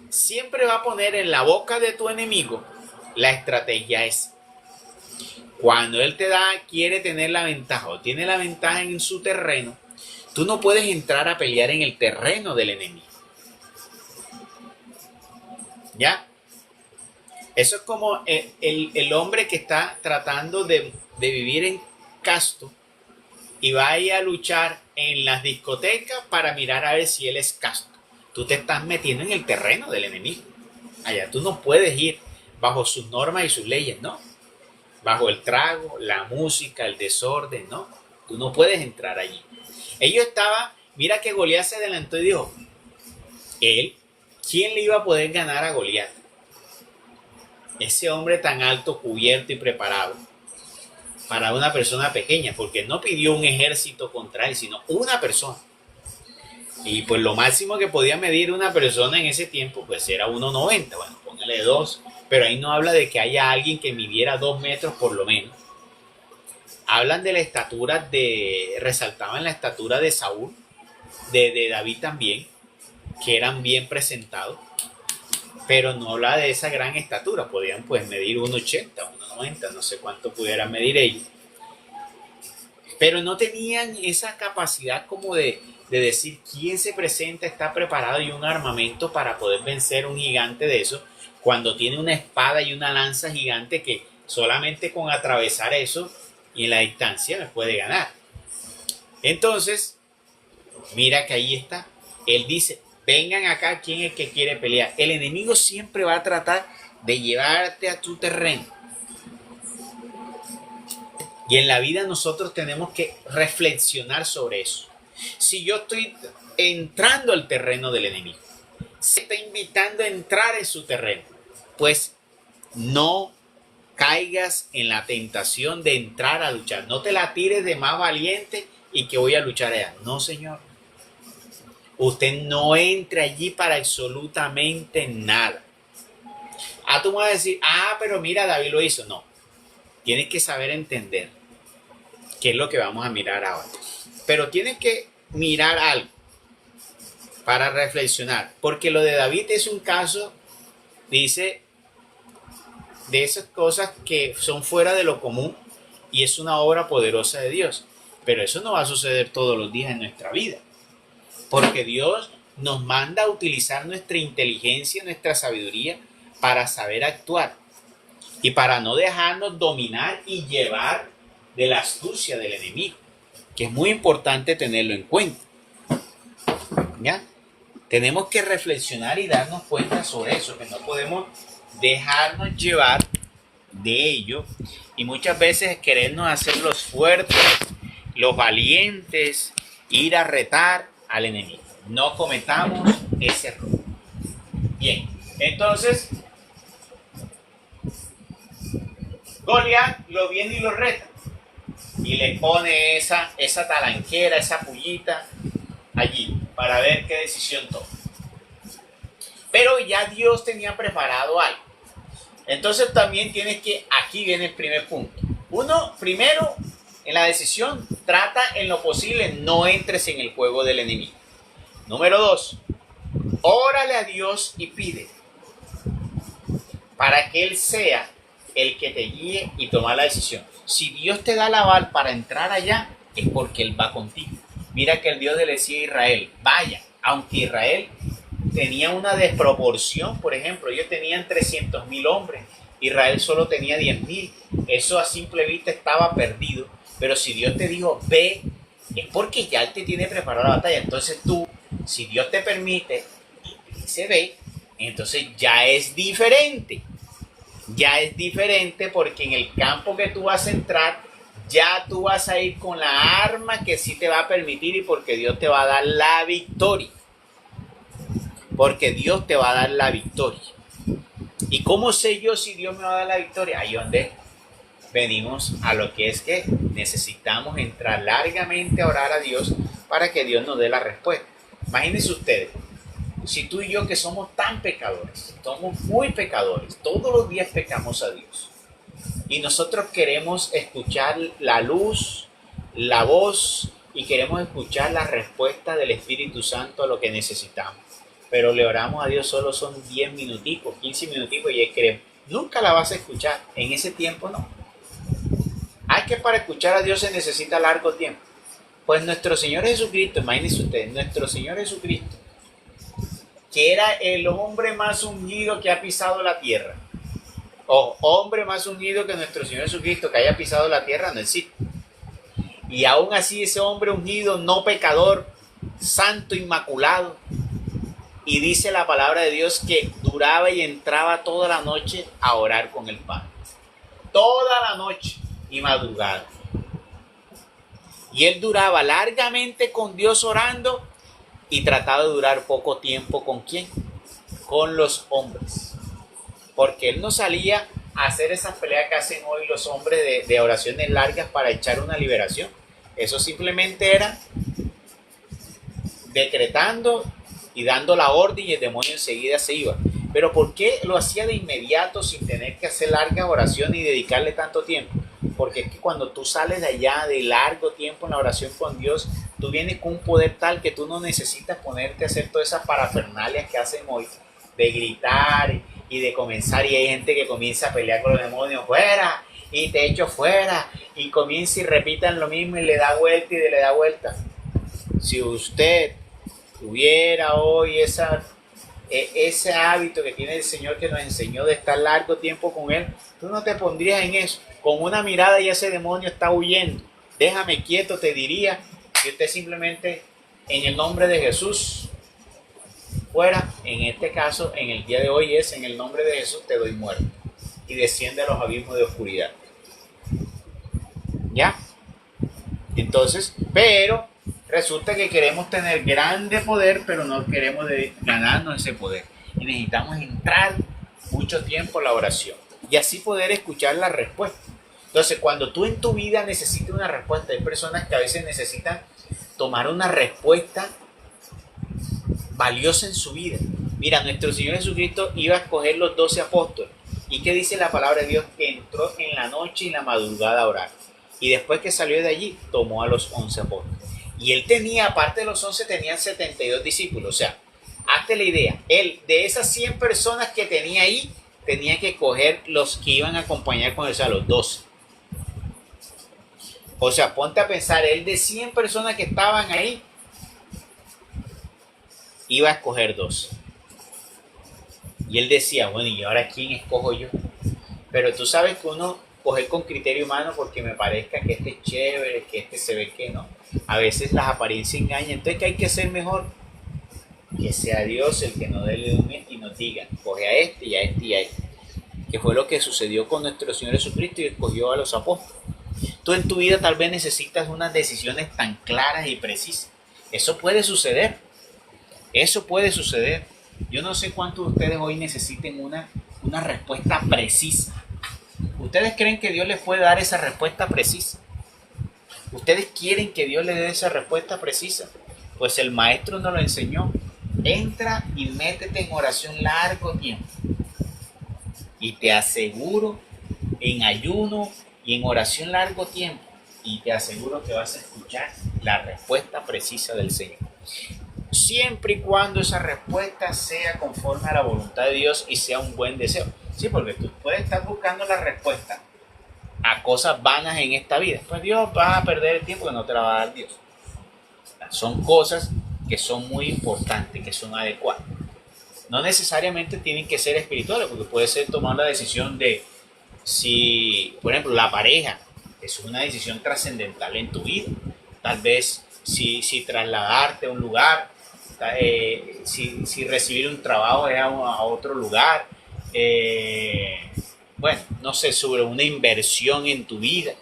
siempre va a poner en la boca de tu enemigo la estrategia esa. Cuando él quiere tener la ventaja o tiene la ventaja en su terreno, tú no puedes entrar a pelear en el terreno del enemigo. ¿Ya? Eso es como el hombre que está tratando de vivir en casto y va a ir a luchar en las discotecas para mirar a ver si él es casto. Tú te estás metiendo en el terreno del enemigo. Allá tú no puedes ir bajo sus normas y sus leyes, ¿no? Bajo el trago, la música, el desorden, ¿no? Tú no puedes entrar allí. Mira que Goliat se adelantó y dijo, ¿quién le iba a poder ganar a Goliat? Ese hombre tan alto, cubierto y preparado para una persona pequeña, porque no pidió un ejército contra él, sino una persona. Y pues lo máximo que podía medir una persona en ese tiempo, pues era 1,90, bueno, póngale 2, pero ahí no habla de que haya alguien que midiera 2 metros por lo menos. hablan de la estatura resaltaban la estatura de Saúl, de David también, que eran bien presentados, pero no habla de esa gran estatura. Podían pues medir 1,80, 1,90, no sé cuánto pudieran medir ellos, pero no tenían esa capacidad como de decir quién se presenta, está preparado y un armamento para poder vencer un gigante de eso, cuando tiene una espada y una lanza gigante que solamente con atravesar eso y en la distancia me puede ganar. Entonces, mira que ahí está. Él dice, vengan acá, ¿quién es el que quiere pelear? El enemigo siempre va a tratar de llevarte a tu terreno. Y en la vida nosotros tenemos que reflexionar sobre eso. Si yo estoy entrando al terreno del enemigo, se está invitando a entrar en su terreno, pues no caigas en la tentación de entrar a luchar. No te la tires de más valiente y que voy a luchar allá. No, señor. Usted no entre allí para absolutamente nada. Tú me vas a decir, pero mira, David lo hizo. No. Tienes que saber entender qué es lo que vamos a mirar ahora. Pero tienes que mirar algo para reflexionar. Porque lo de David es un caso, dice, de esas cosas que son fuera de lo común y es una obra poderosa de Dios. Pero eso no va a suceder todos los días en nuestra vida. Porque Dios nos manda a utilizar nuestra inteligencia, nuestra sabiduría para saber actuar y para no dejarnos dominar y llevar de la astucia del enemigo, que es muy importante tenerlo en cuenta. ¿Ya? Tenemos que reflexionar y darnos cuenta sobre eso, que no podemos dejarnos llevar de ello y muchas veces querernos hacer los fuertes, los valientes, ir a retar al enemigo. No cometamos ese error. Bien, entonces Goliat lo viene y lo reta y le pone esa talanquera, esa pullita allí para ver qué decisión toma. Pero ya Dios tenía preparado algo. Entonces también tienes que, aquí viene el primer punto. Uno, primero, en la decisión, trata en lo posible, no entres en el juego del enemigo. Número 2, órale a Dios y pide para que Él sea el que te guíe y toma la decisión. Si Dios te da la aval para entrar allá, es porque Él va contigo. Mira que el Dios le decía a Israel, vaya, aunque Israel tenía una desproporción, por ejemplo, ellos tenían 300,000 hombres, Israel solo tenía 10,000, eso a simple vista estaba perdido, pero si Dios te dijo, ve, es porque ya Él te tiene preparada la batalla. Entonces tú, si Dios te permite y te dice ve, entonces ya es diferente porque en el campo que tú vas a entrar, ya tú vas a ir con la arma que sí te va a permitir y porque Dios te va a dar la victoria. Porque Dios te va a dar la victoria. ¿Y cómo sé yo si Dios me va a dar la victoria? Ahí donde venimos a lo que es que necesitamos entrar largamente a orar a Dios para que Dios nos dé la respuesta. Imagínense ustedes, si tú y yo que somos tan pecadores, somos muy pecadores, todos los días pecamos a Dios. Y nosotros queremos escuchar la luz, la voz y queremos escuchar la respuesta del Espíritu Santo a lo que necesitamos. Pero le oramos a Dios, solo son 10 minuticos, 15 minuticos y queremos. Nunca la vas a escuchar, en ese tiempo no. Hay que para escuchar a Dios se necesita largo tiempo. Pues nuestro Señor Jesucristo, imagínense ustedes, nuestro Señor Jesucristo, que era el hombre más ungido que ha pisado la tierra, o hombre más ungido que nuestro Señor Jesucristo que haya pisado la tierra, no existe. Y aún así ese hombre ungido, no pecador, santo, inmaculado, y dice la palabra de Dios que duraba y entraba toda la noche a orar con el Padre. Toda la noche y madrugada. Y él duraba largamente con Dios orando y trataba de durar poco tiempo ¿con quién? Con los hombres. Porque él no salía a hacer esas peleas que hacen hoy los hombres de oraciones largas para echar una liberación. Eso simplemente era decretando y dando la orden y el demonio enseguida se iba. Pero ¿por qué lo hacía de inmediato sin tener que hacer largas oraciones y dedicarle tanto tiempo? Porque es que cuando tú sales de allá de largo tiempo en la oración con Dios, tú vienes con un poder tal que tú no necesitas ponerte a hacer todas esas parafernalias que hacen hoy, de gritar y de comenzar, y hay gente que comienza a pelear con los demonios, fuera, y te echo fuera, y comienza y repitan lo mismo y le da vuelta y le da vuelta. Si usted tuviera hoy ese hábito que tiene el Señor, que nos enseñó de estar largo tiempo con Él, tú no te pondrías en eso. Con una mirada y ese demonio está huyendo. Déjame quieto, te diría, y usted simplemente, en el nombre de Jesús, fuera. En este caso, en el día de hoy es, en el nombre de Jesús te doy muerte. Y desciende a los abismos de oscuridad. ¿Ya? Entonces, pero resulta que queremos tener grande poder, pero no queremos ganarnos ese poder. Y necesitamos entrar mucho tiempo en la oración. Y así poder escuchar la respuesta. Entonces, cuando tú en tu vida necesitas una respuesta, hay personas que a veces necesitan tomar una respuesta valiosa en su vida. Mira, nuestro Señor Jesucristo iba a escoger los 12 apóstoles. ¿Y qué dice la palabra de Dios? Que entró en la noche y en la madrugada a orar. Y después que salió de allí, tomó a los 11 apóstoles. Y él tenía, aparte de los 11, tenían 72 discípulos. O sea, hazte la idea. Él, de esas 100 personas que tenía ahí, tenía que coger los que iban a acompañar con él, o sea, los 12. O sea, ponte a pensar, él de 100 personas que estaban ahí, iba a escoger 12. Y él decía, bueno, ¿y ahora quién escojo yo? Pero tú sabes que uno coge con criterio humano porque me parezca que este es chévere, que este se ve que no. A veces las apariencias engañan. Entonces, ¿qué hay que hacer mejor? Que sea Dios el que nos dé el iluminación y nos diga, coge a este y a este y a este. Que fue lo que sucedió con nuestro Señor Jesucristo y escogió a los apóstoles. Tú en tu vida tal vez necesitas unas decisiones tan claras y precisas. Eso puede suceder. Eso puede suceder. Yo no sé cuántos de ustedes hoy necesiten una respuesta precisa. ¿Ustedes creen que Dios les puede dar esa respuesta precisa? ¿Ustedes quieren que Dios les dé esa respuesta precisa? Pues el Maestro nos lo enseñó. Entra y métete en oración largo tiempo. Y te aseguro, en ayuno y en oración largo tiempo, y te aseguro que vas a escuchar la respuesta precisa del Señor. Siempre y cuando esa respuesta sea conforme a la voluntad de Dios y sea un buen deseo. Sí, porque tú puedes estar buscando la respuesta a cosas vanas en esta vida. Pues Dios va a perder el tiempo que no te la va a dar Dios. Son cosas que son muy importantes, que son adecuadas. No necesariamente tienen que ser espirituales, porque puede ser tomar la decisión de si, por ejemplo, la pareja es una decisión trascendental en tu vida. Tal vez si trasladarte a un lugar, si recibir un trabajo a otro lugar, bueno, no sé, sobre una inversión en tu vida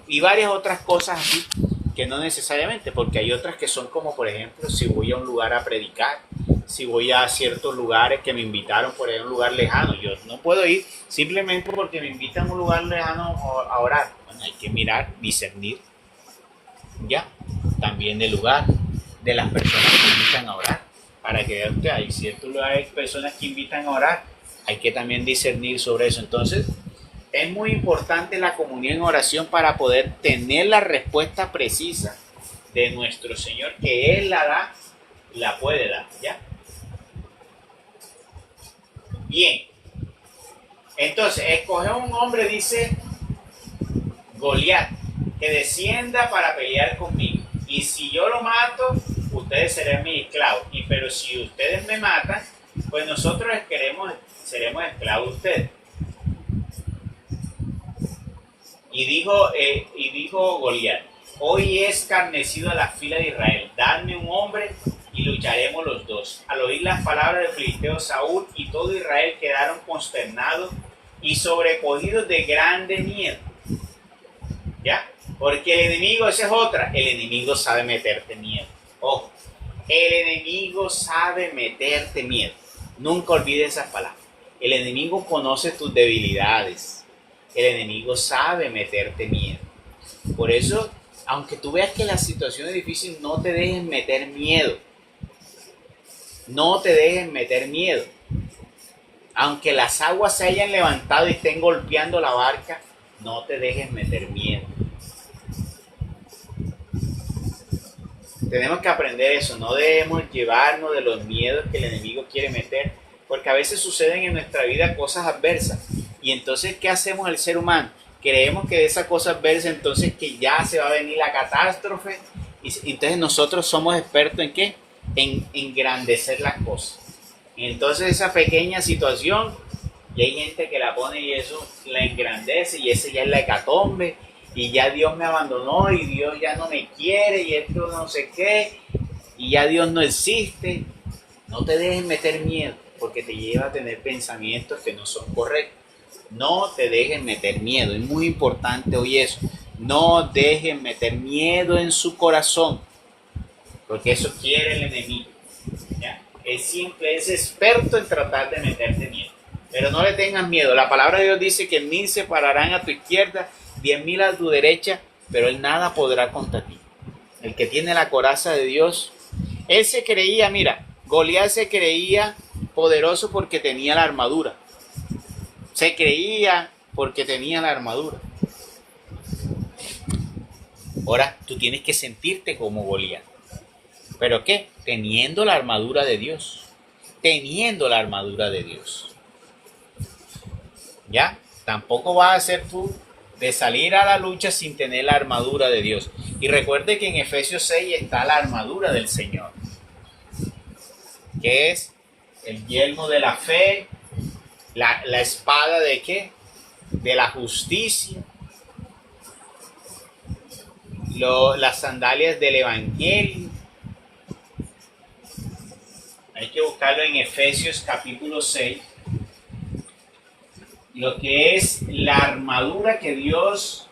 y varias otras cosas así que no necesariamente, porque hay otras que son como, por ejemplo, si voy a un lugar a predicar, si voy a ciertos lugares que me invitaron por ahí a un lugar lejano, yo no puedo ir simplemente porque me invitan a un lugar lejano a orar. Bueno, hay que mirar, discernir, ya, también del lugar, de las personas que invitan a orar, para que vean que hay ciertos lugares, personas que invitan a orar, hay que también discernir sobre eso. Entonces, es muy importante la comunión en oración para poder tener la respuesta precisa de nuestro Señor, que Él la da y la puede dar, ¿ya? Bien. Entonces, escoge un hombre, dice Goliat, que descienda para pelear conmigo. Y si yo lo mato, ustedes serán mis esclavos. Pero si ustedes me matan, pues nosotros seremos esclavos de ustedes. Y dijo Goliat, hoy he escarnecido a la fila de Israel, dadme un hombre y lucharemos los dos. Al oír las palabras del filisteo, Saúl y todo Israel quedaron consternados y sobrecogidos de grande miedo. ¿Ya? Porque el enemigo, esa es otra, el enemigo sabe meterte miedo. Ojo, el enemigo sabe meterte miedo. Nunca olvides esas palabras. El enemigo conoce tus debilidades. El enemigo sabe meterte miedo. Por eso, aunque tú veas que la situación es difícil, no te dejes meter miedo. No te dejes meter miedo. Aunque las aguas se hayan levantado y estén golpeando la barca, No te dejes meter miedo. Tenemos que aprender eso, no debemos llevarnos de los miedos que el enemigo quiere meter, porque a veces suceden en nuestra vida cosas adversas. Y entonces, ¿qué hacemos el ser humano? Creemos que de esa cosa adversa, entonces que ya se va a venir la catástrofe. Y entonces nosotros somos expertos ¿en qué? En engrandecer las cosas. Entonces esa pequeña situación, y hay gente que la pone y eso la engrandece, y ese ya es la hecatombe, y ya Dios me abandonó, y Dios ya no me quiere, y esto no sé qué, y ya Dios no existe. No te dejes meter miedo, porque te lleva a tener pensamientos que no son correctos. No te dejes meter miedo, es muy importante hoy eso. No dejes meter miedo en su corazón, porque eso quiere el enemigo. ¿Ya? Es experto en tratar de meterte miedo. Pero no le tengas miedo. La palabra de Dios dice que 1000 se pararán a tu izquierda, 10.000 a tu derecha, pero él nada podrá contra ti. El que tiene la coraza de Dios, él se creía, mira, Goliat se creía poderoso porque tenía la armadura. Se creía porque tenía la armadura. Ahora tú tienes que sentirte como Goliat. ¿Pero qué? Teniendo la armadura de Dios. Teniendo la armadura de Dios. ¿Ya? Tampoco vas a ser tú de salir a la lucha sin tener la armadura de Dios. Y recuerde que en Efesios 6 está la armadura del Señor, que es el yelmo de la fe, la espada de ¿qué? De la justicia, las sandalias del Evangelio. Hay que buscarlo en Efesios capítulo 6. Lo que es la armadura que Dios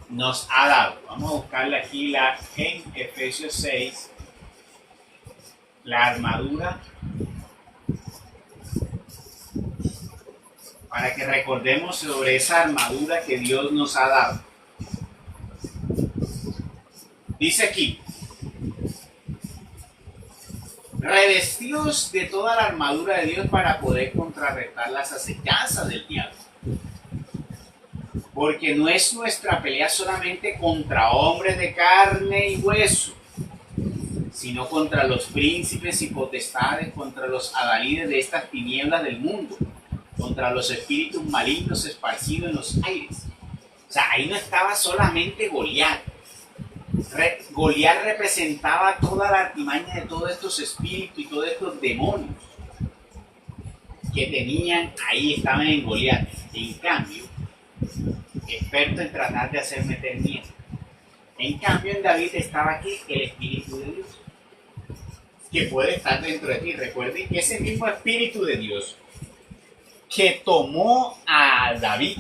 nos ha dado. Vamos a buscarla aquí en Efesios 6. La armadura. Para que recordemos sobre esa armadura que Dios nos ha dado. Dice aquí: revestidos de toda la armadura de Dios para poder contrarrestar las acechanzas del diablo. Porque no es nuestra pelea solamente contra hombres de carne y hueso, sino contra los príncipes y potestades, contra los adalides de estas tinieblas del mundo, contra los espíritus malignos esparcidos en los aires. O sea, ahí no estaba solamente Goliat. Goliat representaba toda la artimaña de todos estos espíritus y todos estos demonios que tenían, ahí estaban en Goliat. En cambio, experto en tratar de hacer meter miedo. En cambio, en David estaba aquí el Espíritu de Dios, que puede estar dentro de ti. Recuerden que ese mismo Espíritu de Dios que tomó a David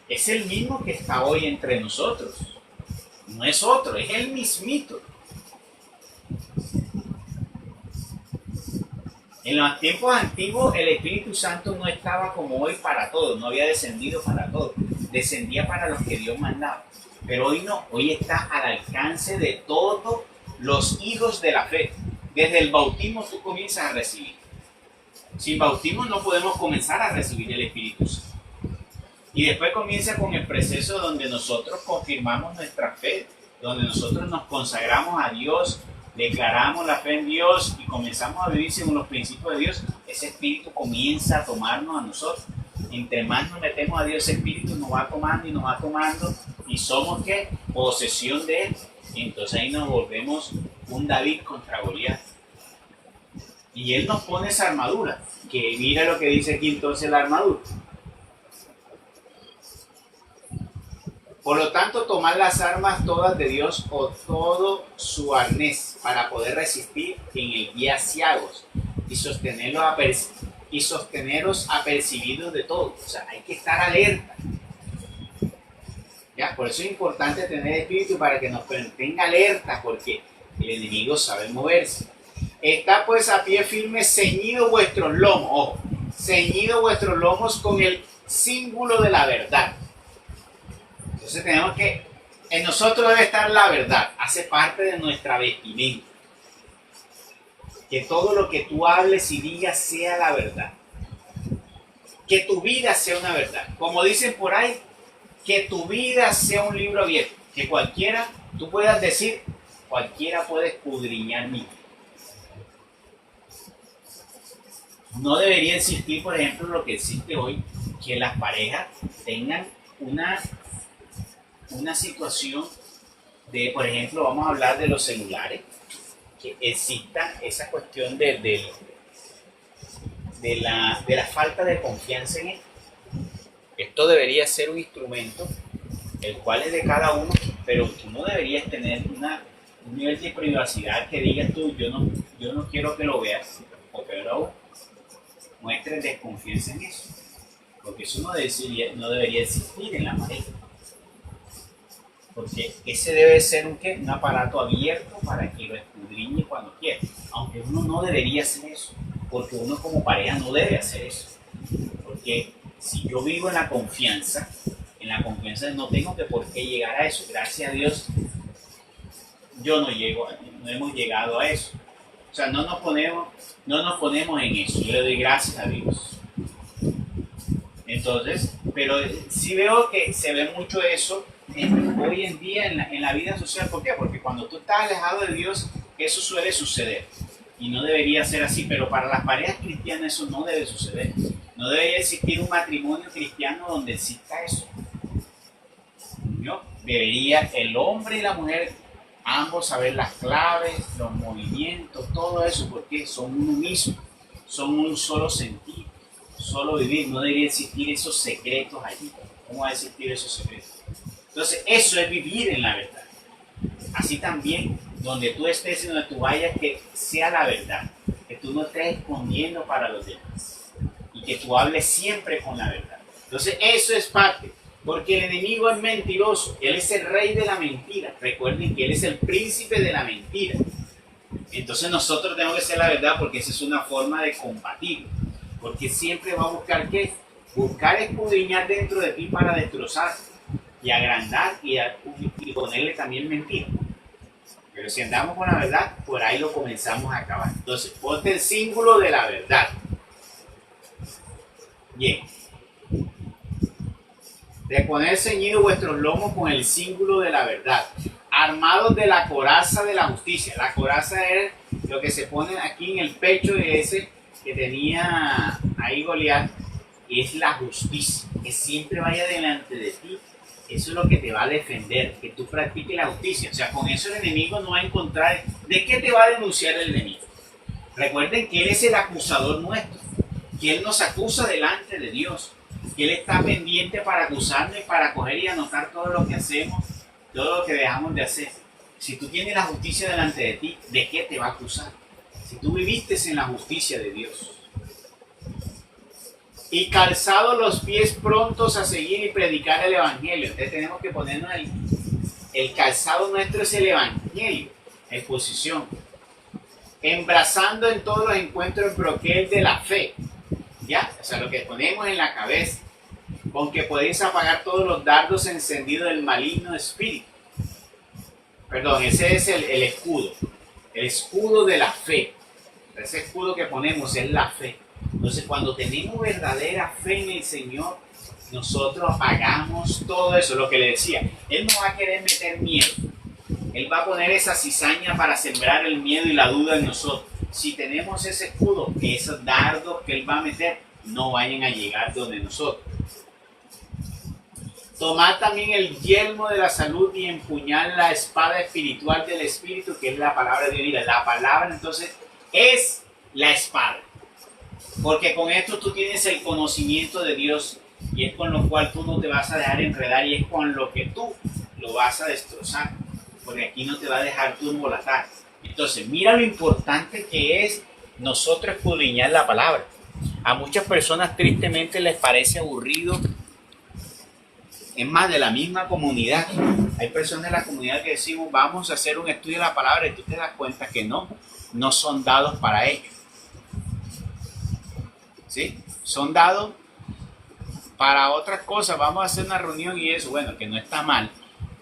es el mismo que está hoy entre nosotros. No es otro, es el mismito. En los tiempos antiguos el Espíritu Santo no estaba como hoy para todos, no había descendido para todos, descendía para los que Dios mandaba. Pero hoy no, hoy está al alcance de todos los hijos de la fe. Desde el bautismo tú comienzas a recibir. Sin bautismo no podemos comenzar a recibir el Espíritu Santo. Y después comienza con el proceso donde nosotros confirmamos nuestra fe, donde nosotros nos consagramos a Dios, declaramos la fe en Dios y comenzamos a vivir según los principios de Dios. Ese Espíritu comienza a tomarnos a nosotros. Entre más nos metemos a Dios, ese Espíritu nos va tomando y nos va tomando, y somos ¿qué? Posesión de Él. Y entonces ahí nos volvemos un David contra Goliat. Y Él nos pone esa armadura, que mira lo que dice aquí entonces la armadura. Por lo tanto, tomad las armas todas de Dios o todo su arnés para poder resistir en el día ciagos y sosteneros apercibidos de todo. O sea, hay que estar alerta. ¿Ya? Por eso es importante tener espíritu para que nos mantenga alerta, porque el enemigo sabe moverse. Está pues a pie firme, ceñido vuestros lomos, ojo, ceñido vuestros lomos con el cíngulo de la verdad. Entonces tenemos que, en nosotros debe estar la verdad, hace parte de nuestra vestimenta. Que todo lo que tú hables y digas sea la verdad. Que tu vida sea una verdad. Como dicen por ahí, que tu vida sea un libro abierto, que cualquiera, tú puedas decir, cualquiera puede escudriñar mi vida. No debería existir, por ejemplo, lo que existe hoy, que las parejas tengan una situación de, por ejemplo, vamos a hablar de los celulares, que exista esa cuestión de la falta de confianza en esto. Esto debería ser un instrumento, el cual es de cada uno, pero tú no deberías tener un nivel de privacidad que digas tú, yo no quiero que lo veas, o peor aún, muestres desconfianza en eso, porque eso no debería existir en la pareja. Porque ese debe ser un aparato abierto para que lo escudriñe cuando quiera. Aunque uno no debería hacer eso, porque uno como pareja no debe hacer eso. Porque si yo vivo en la confianza no tengo que por qué llegar a eso. Gracias a Dios, no hemos llegado a eso. O sea, no nos ponemos en eso. Yo le doy gracias a Dios. Entonces, pero sí veo que se ve mucho eso hoy en día en la vida social. ¿Por qué? Porque cuando tú estás alejado de Dios, eso suele suceder. Y no debería ser así, pero para las parejas cristianas eso no debe suceder. No debería existir un matrimonio cristiano donde exista eso. ¿No? Debería el hombre y la mujer ambos saber las claves, los movimientos, todo eso, porque son uno mismo, son un solo sentir, solo vivir. No debería existir esos secretos allí. ¿Cómo va a existir esos secretos? Entonces, eso es vivir en la verdad. Así también, donde tú estés y donde tú vayas, que sea la verdad. Que tú no estés escondiendo para los demás. Y que tú hables siempre con la verdad. Entonces, eso es parte. Porque el enemigo es mentiroso. Él es el rey de la mentira. Recuerden que él es el príncipe de la mentira. Entonces, nosotros tenemos que ser la verdad, porque esa es una forma de combatirlo. Porque siempre va a buscar ¿qué? Buscar escudriñar dentro de ti para destrozar y agrandar y ponerle también mentira. Pero si andamos con la verdad, por ahí lo comenzamos a acabar. Entonces, ponte el símbolo de la verdad. Bien. De poner ceñido vuestros lomos con el símbolo de la verdad, armados de la coraza de la justicia. La coraza es lo que se pone aquí en el pecho de ese que tenía ahí Goliat, y es la justicia, que siempre vaya delante de ti. Eso es lo que te va a defender, que tú practiques la justicia. O sea, con eso el enemigo no va a encontrar. ¿De qué te va a denunciar el enemigo? Recuerden que él es el acusador nuestro, que él nos acusa delante de Dios, que él está pendiente para acusarnos y para coger y anotar todo lo que hacemos, todo lo que dejamos de hacer. Si tú tienes la justicia delante de ti, ¿de qué te va a acusar? Si tú viviste en la justicia de Dios. Y calzados los pies prontos a seguir y predicar el evangelio. Entonces tenemos que ponernos el calzado nuestro es el evangelio, exposición. Embrazando en todos los encuentros el broquel de la fe. ¿Ya? O sea, lo que ponemos en la cabeza, con que podéis apagar todos los dardos encendidos del maligno espíritu. Perdón, ese es el escudo de la fe. Ese escudo que ponemos es la fe. Entonces, cuando tenemos verdadera fe en el Señor, nosotros apagamos todo eso, lo que le decía. Él no va a querer meter miedo. Él va a poner esa cizaña para sembrar el miedo y la duda en nosotros. Si tenemos ese escudo, esos dardos que él va a meter no vayan a llegar donde nosotros. Tomad también el yelmo de la salud y empuñad la espada espiritual del Espíritu, que es la palabra de Dios. La palabra entonces es la espada. Porque con esto tú tienes el conocimiento de Dios, y es con lo cual tú no te vas a dejar enredar, y es con lo que tú lo vas a destrozar. Porque aquí no te va a dejar tú embolatar. Entonces, mira lo importante que es nosotros escudriñar la palabra. A muchas personas tristemente les parece aburrido. Es más, de la misma comunidad. Hay personas de la comunidad que decimos, vamos a hacer un estudio de la palabra, y tú te das cuenta que no son dados para ello. ¿Sí? Son dados para otras cosas. Vamos a hacer una reunión y eso, bueno, que no está mal.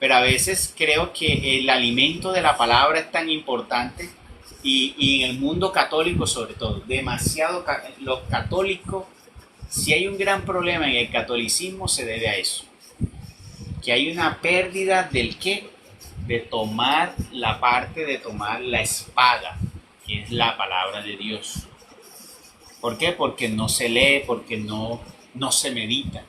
Pero a veces creo que el alimento de la palabra es tan importante, y en el mundo católico sobre todo, demasiado. Los católicos, si hay un gran problema en el catolicismo, se debe a eso. que hay una pérdida del qué, de tomar la parte de tomar la espada, que es la palabra de Dios. ¿Por qué? Porque no se lee, porque no se medita,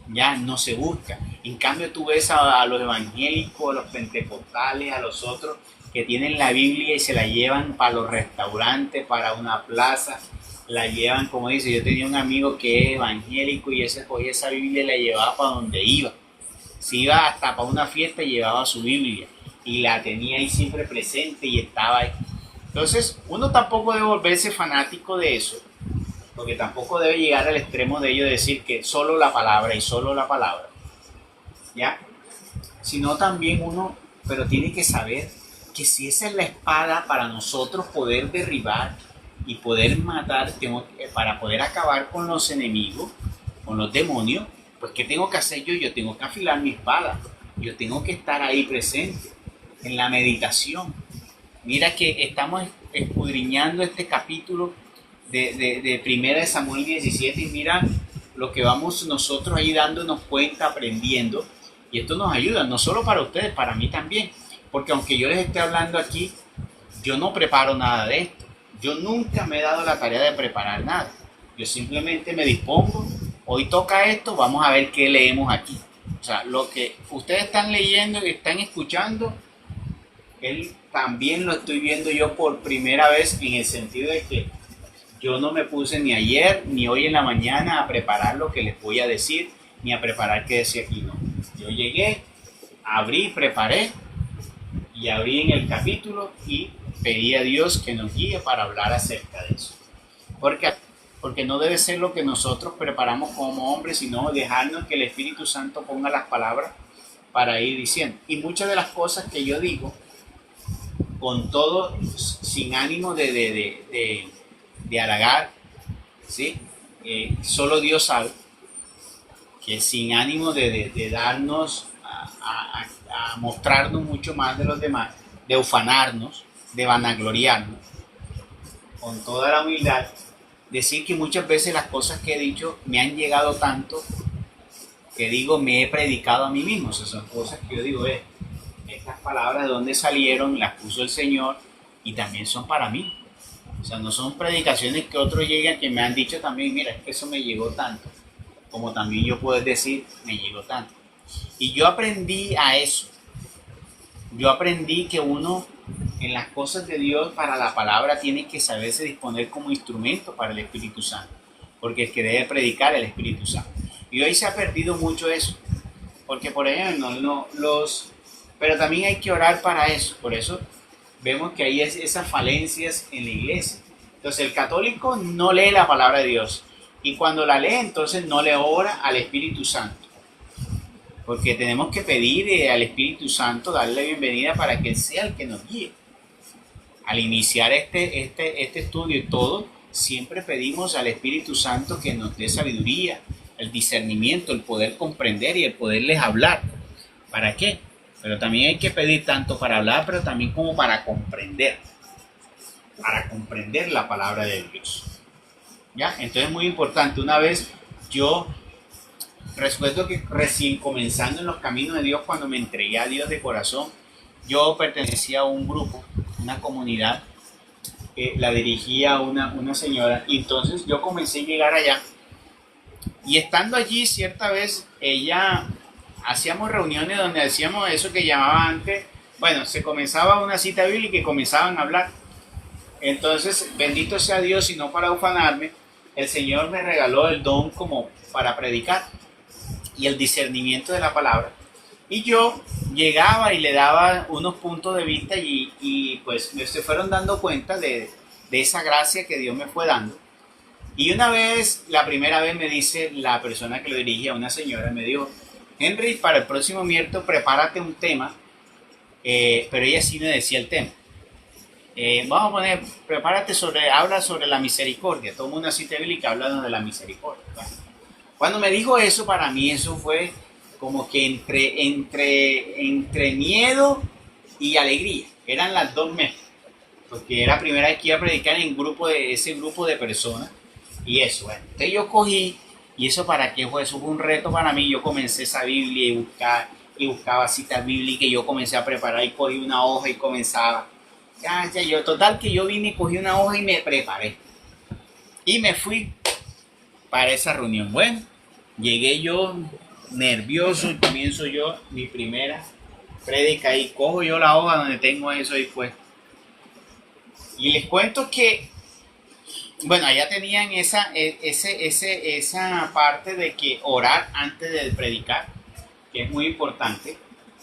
ya no se busca. En cambio tú ves a los evangélicos, a los pentecostales, a los otros que tienen la Biblia y se la llevan para los restaurantes, para una plaza, la llevan, como dice, yo tenía un amigo que es evangélico y ese cogía esa Biblia y la llevaba para donde iba. Si iba hasta para una fiesta llevaba su Biblia y la tenía ahí siempre presente y estaba ahí. Entonces uno tampoco debe volverse fanático de eso, porque tampoco debe llegar al extremo de ello decir que solo la palabra y solo la palabra, ¿ya? Sino también uno, pero tiene que saber que si esa es la espada para nosotros poder derribar y poder matar, para poder acabar con los enemigos, con los demonios, pues ¿qué tengo que hacer yo? Yo tengo que afilar mi espada, yo tengo que estar ahí presente, en la meditación. Mira que estamos escudriñando este capítulo de Primera de Samuel 17 y mira lo que vamos nosotros ahí dándonos cuenta, aprendiendo, y esto nos ayuda, no solo para ustedes, para mí también, porque aunque yo les esté hablando aquí, yo no preparo nada de esto, yo nunca me he dado la tarea de preparar nada, yo simplemente me dispongo, hoy toca esto, vamos a ver qué leemos aquí. O sea, lo que ustedes están leyendo y están escuchando, él también lo estoy viendo yo por primera vez, en el sentido de que yo no me puse ni ayer ni hoy en la mañana a preparar lo que les voy a decir, ni a preparar qué decía aquí, no. Yo llegué, abrí, preparé y abrí en el capítulo y pedí a Dios que nos guíe para hablar acerca de eso. Porque no debe ser lo que nosotros preparamos como hombres, sino dejarnos que el Espíritu Santo ponga las palabras para ir diciendo. Y muchas de las cosas que yo digo, con todo, sin ánimo de halagar, ¿sí? Solo Dios sabe, que sin ánimo de darnos a mostrarnos mucho más de los demás, de ufanarnos, de vanagloriarnos, con toda la humildad, decir que muchas veces las cosas que he dicho me han llegado tanto que digo, me he predicado a mí mismo. O sea, son cosas que yo digo, estas palabras de dónde salieron, las puso el Señor y también son para mí. O sea, no son predicaciones que otros llegan que me han dicho también, mira, es que eso me llegó tanto, como también yo puedo decir, me llegó tanto. Y yo aprendí a eso. Yo aprendí que uno en las cosas de Dios para la palabra tiene que saberse disponer como instrumento para el Espíritu Santo, porque el que debe predicar es el Espíritu Santo. Y hoy se ha perdido mucho eso, porque por ejemplo, pero también hay que orar para eso. Por eso vemos que hay esas falencias en la iglesia. Entonces el católico no lee la palabra de Dios, y cuando la lee entonces no le ora al Espíritu Santo, porque tenemos que pedir al Espíritu Santo, darle bienvenida para que Él sea el que nos guíe. Al iniciar este estudio y todo, siempre pedimos al Espíritu Santo que nos dé sabiduría, el discernimiento, el poder comprender y el poderles hablar. ¿Para qué? Pero también hay que pedir tanto para hablar, pero también como para comprender la palabra de Dios. ¿Ya? Entonces es muy importante. Una vez yo recuerdo que recién comenzando en los caminos de Dios, cuando me entregué a Dios de corazón, yo pertenecía a un grupo, una comunidad, la dirigía una señora, y entonces yo comencé a llegar allá, y estando allí cierta vez, ella, hacíamos reuniones donde hacíamos eso que llamaba antes, bueno, se comenzaba una cita bíblica y comenzaban a hablar. Entonces, bendito sea Dios, y no para ufanarme, el Señor me regaló el don como para predicar y el discernimiento de la palabra. Y yo llegaba y le daba unos puntos de vista y pues me se fueron dando cuenta de esa gracia que Dios me fue dando. Y una vez, la primera vez me dice la persona que lo dirigía, una señora, me dijo, Henry, para el próximo miércoles prepárate un tema, pero ella sí me decía el tema. Vamos a poner, prepárate habla sobre la misericordia. Toma una cita bíblica hablando de la misericordia. Cuando me dijo eso, para mí eso fue como que entre miedo y alegría. Eran las dos mezclas, porque era la primera vez que iba a predicar en ese grupo de personas. Y eso, bueno. Entonces yo cogí ¿Y eso para qué fue? Eso fue un reto para mí. Yo comencé esa Biblia y buscaba citas bíblicas y yo comencé a preparar y cogí una hoja y comenzaba. Yo, total que yo vine y cogí una hoja y me preparé. Y me fui para esa reunión. Bueno, llegué yo nervioso y comienzo yo mi primera prédica y cojo yo la hoja donde tengo eso ahí puesto. Y les cuento que, bueno, allá tenían esa parte de que orar antes de predicar, que es muy importante.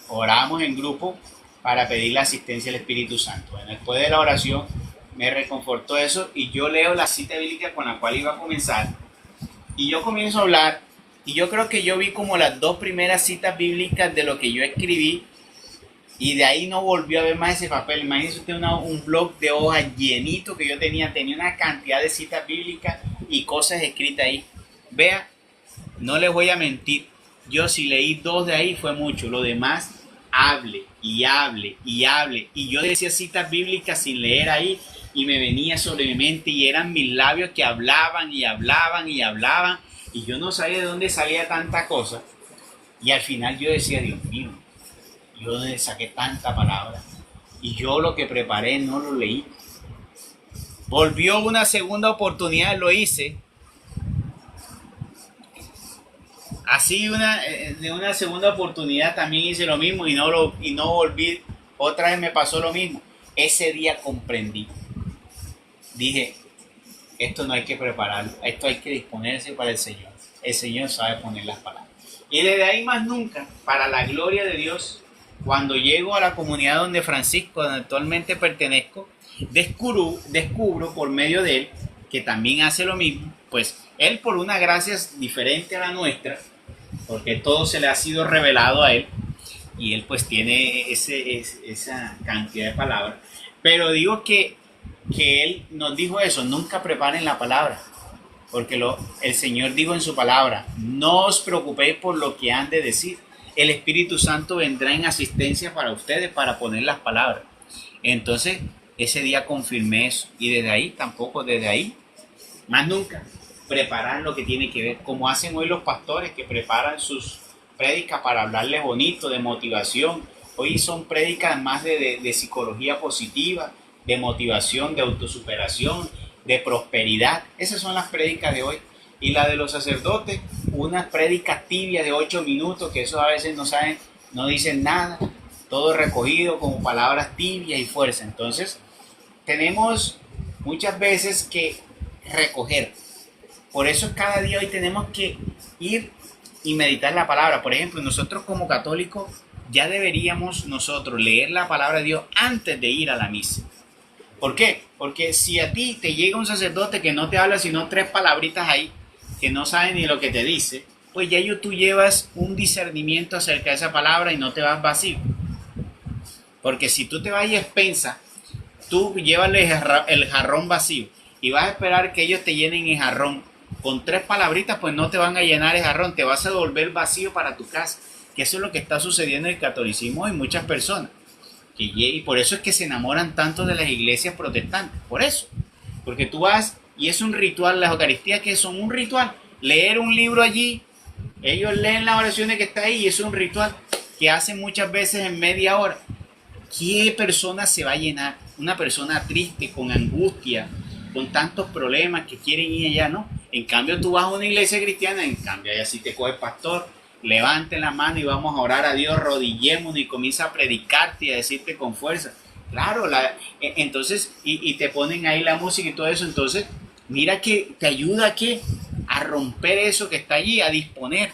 Oramos en grupo para pedir la asistencia del Espíritu Santo. Bueno, después de la oración me reconfortó eso y yo leo la cita bíblica con la cual iba a comenzar y yo comienzo a hablar y yo creo que yo vi como las 2 primeras citas bíblicas de lo que yo escribí y de ahí no volvió a ver más ese papel. Imagínense usted un blog de hojas llenito que yo tenía una cantidad de citas bíblicas y cosas escritas ahí. Vea, no les voy a mentir, yo si leí 2 de ahí fue mucho, lo demás hable y hable y hable y yo decía citas bíblicas sin leer ahí y me venía sobre mi mente y eran mis labios que hablaban y hablaban y hablaban y yo no sabía de dónde salía tanta cosa y al final yo decía, Dios mío, yo de dónde saqué tanta palabra y yo lo que preparé no lo leí. Volvió una segunda oportunidad, lo hice. Así de una segunda oportunidad también hice lo mismo y no volví, otra vez me pasó lo mismo. Ese día comprendí. Dije, esto no hay que prepararlo, esto hay que disponerse para el Señor. El Señor sabe poner las palabras. Y desde ahí más nunca, para la gloria de Dios, cuando llego a la comunidad donde Francisco, donde actualmente pertenezco, descubro por medio de él, que también hace lo mismo, pues él por una gracia diferente a la nuestra, porque todo se le ha sido revelado a él, y él pues tiene esa cantidad de palabras, pero digo que él nos dijo eso, nunca preparen la palabra, porque el Señor dijo en su palabra, no os preocupéis por lo que han de decir, el Espíritu Santo vendrá en asistencia para ustedes para poner las palabras. Entonces ese día confirmé eso y desde ahí, más nunca, preparar lo que tiene que ver, como hacen hoy los pastores que preparan sus prédicas para hablarles bonito, de motivación. Hoy son prédicas más de psicología positiva, de motivación, de autosuperación, de prosperidad. Esas son las prédicas de hoy. Y la de los sacerdotes, unas prédicas tibias de 8 minutos, que eso a veces no saben, no dicen nada, todo recogido como palabras tibias y fuerza. Entonces, tenemos muchas veces que recoger. Por eso cada día hoy tenemos que ir y meditar la palabra. Por ejemplo, nosotros como católicos ya deberíamos nosotros leer la palabra de Dios antes de ir a la misa. ¿Por qué? Porque si a ti te llega un sacerdote que no te habla sino 3 palabritas ahí, que no sabe ni lo que te dice, pues ya tú llevas un discernimiento acerca de esa palabra y no te vas vacío. Porque si tú te vas y expensa, tú llevas el jarrón vacío y vas a esperar que ellos te llenen el jarrón con 3 palabritas, pues no te van a llenar el jarrón, te vas a devolver vacío para tu casa. Que eso es lo que está sucediendo en el catolicismo en muchas personas. Y por eso es que se enamoran tanto de las iglesias protestantes. Por eso. Porque tú vas y es un ritual, las Eucaristías que son un ritual. Leer un libro allí, ellos leen las oraciones que está ahí y es un ritual que hacen muchas veces en media hora. ¿Qué persona se va a llenar? Una persona triste, con angustia, con tantos problemas que quieren ir allá, ¿no? En cambio tú vas a una iglesia cristiana, en cambio allá sí te coge el pastor, levanten la mano y vamos a orar a Dios, rodillémonos y comienza a predicarte y a decirte con fuerza. Claro, entonces, y te ponen ahí la música y todo eso, entonces, mira que te ayuda a romper eso que está allí, a disponer.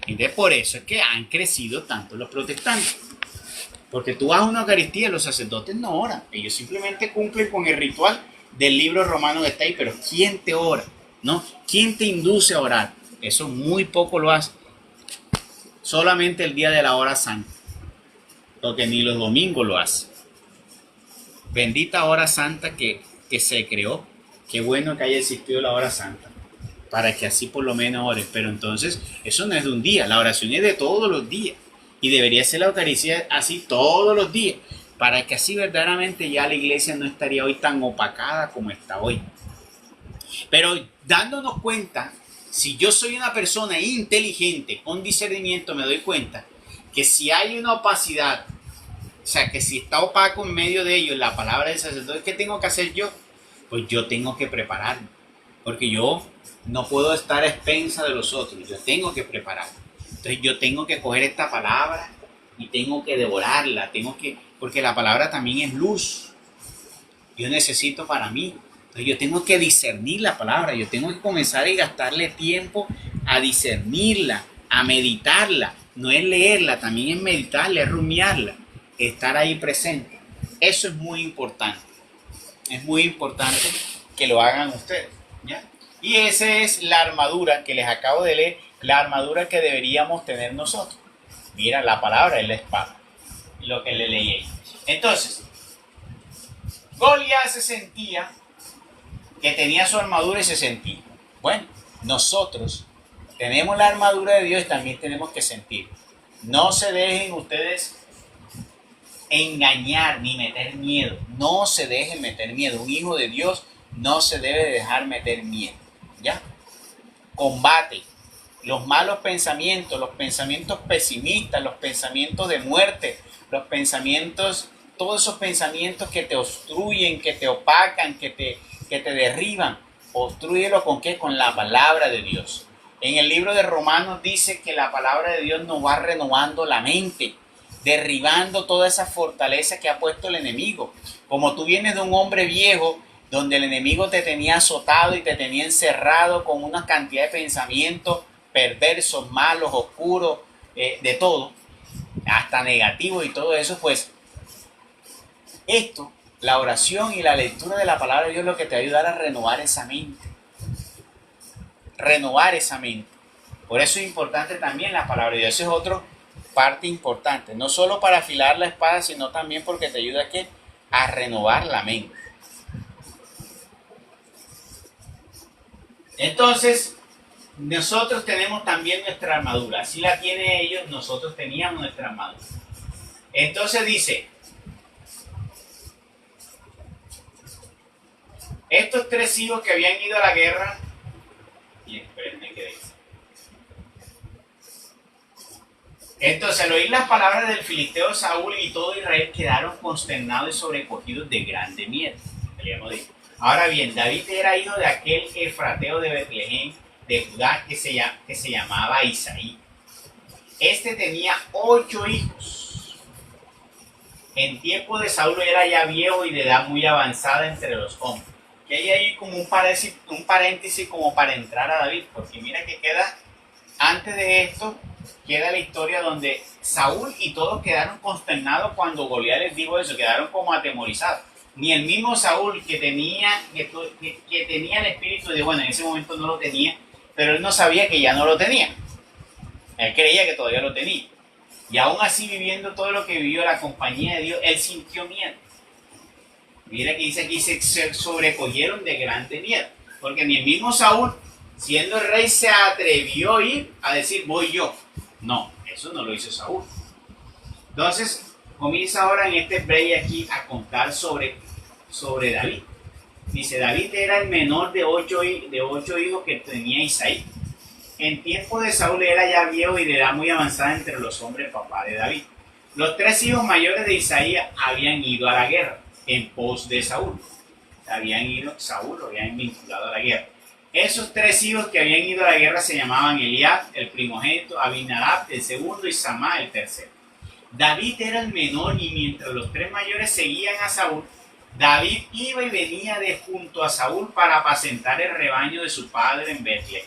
Entonces, por eso es que han crecido tanto los protestantes. Porque tú vas a una Eucaristía y los sacerdotes no oran, ellos simplemente cumplen con el ritual del libro romano que está ahí, pero ¿quién te ora? ¿No? ¿Quién te induce a orar? Eso muy poco lo hace. Solamente el día de la hora santa, porque ni los domingos lo hace. Bendita hora santa que se creó. Qué bueno que haya existido la hora santa, para que así por lo menos ores. Pero entonces, eso no es de un día, la oración es de todos los días. Y debería ser la Eucaristía así todos los días, para que así verdaderamente ya la iglesia no estaría hoy tan opacada como está hoy. Pero dándonos cuenta, Si yo soy una persona inteligente, con discernimiento, me doy cuenta que si hay una opacidad, o sea, que si está opaco en medio de ellos la palabra del sacerdote, ¿qué tengo que hacer yo? Pues yo tengo que prepararme, porque yo no puedo estar a expensa de los otros, yo tengo que prepararme. Entonces yo tengo que coger esta palabra y tengo que devorarla, porque la palabra también es luz. Yo necesito para mí. Entonces yo tengo que discernir la palabra, yo tengo que comenzar a gastarle tiempo a discernirla, a meditarla. No es leerla, también es meditarla, es rumiarla, estar ahí presente. Eso es muy importante. Es muy importante que lo hagan ustedes, ¿ya? Y esa es la armadura que les acabo de leer, la armadura que deberíamos tener nosotros. Mira, la palabra es la espada, lo que le leí. Entonces, Goliat se sentía que tenía su armadura y se sentía. Bueno, nosotros tenemos la armadura de Dios y también tenemos que sentir. No se dejen ustedes engañar ni meter miedo. No se dejen meter miedo. Un hijo de Dios no se debe dejar meter miedo. ¿Ya? Combate los malos pensamientos, los pensamientos pesimistas, los pensamientos de muerte, los pensamientos, todos esos pensamientos que te obstruyen, que te opacan, que te derriban. Obstrúyelo ¿con qué? Con la palabra de Dios. En el libro de Romanos dice que la palabra de Dios nos va renovando la mente, derribando toda esa fortaleza que ha puesto el enemigo. Como tú vienes de un hombre viejo, donde el enemigo te tenía azotado y te tenía encerrado con una cantidad de pensamientos perversos, malos, oscuros, de todo, hasta negativos y todo eso, pues esto, la oración y la lectura de la palabra de Dios es lo que te va a ayudar a renovar esa mente. Renovar esa mente. Por eso es importante también la palabra de Dios. Eso es otra parte importante. No solo para afilar la espada, sino también porque te ayuda a renovar la mente. Entonces, nosotros tenemos también nuestra armadura. Así la tienen ellos, nosotros teníamos nuestra armadura. Entonces dice, estos 3 hijos que habían ido a la guerra, y espérenme que dice. Entonces, al oír las palabras del filisteo Saúl y todo Israel quedaron consternados y sobrecogidos de grande miedo. Ahora bien, David era hijo de aquel efrateo de Betlehem, de Judá, que se llamaba Isaí. Este tenía 8 hijos. En tiempo de Saúl era ya viejo y de edad muy avanzada entre los hombres. Que hay ahí como un paréntesis como para entrar a David, porque mira que queda, antes de esto, queda la historia donde Saúl y todos quedaron consternados cuando Goliat les dijo eso, quedaron como atemorizados. Ni el mismo Saúl que tenía el espíritu de, bueno, en ese momento no lo tenía, pero él no sabía que ya no lo tenía. Él creía que todavía lo tenía. Y aún así, viviendo todo lo que vivió la compañía de Dios, él sintió miedo. Mira que dice aquí, se sobrecogieron de grande miedo. Porque ni el mismo Saúl, siendo el rey, se atrevió a ir a decir, voy yo. No, eso no lo hizo Saúl. Entonces, comienza ahora en este break aquí a contar sobre David. Dice, David era el menor de 8 hijos que tenía Isaí. En tiempo de Saúl era ya viejo y de edad muy avanzada entre los hombres papá de David. Los 3 hijos mayores de Isaí habían ido a la guerra en pos de Saúl. Saúl lo habían vinculado a la guerra. Esos 3 hijos que habían ido a la guerra se llamaban Eliab, el primogénito, Abinadab, el segundo, y Samá, el tercero. David era el menor y mientras los 3 mayores seguían a Saúl, David iba y venía de junto a Saúl para apacentar el rebaño de su padre en Betlehem.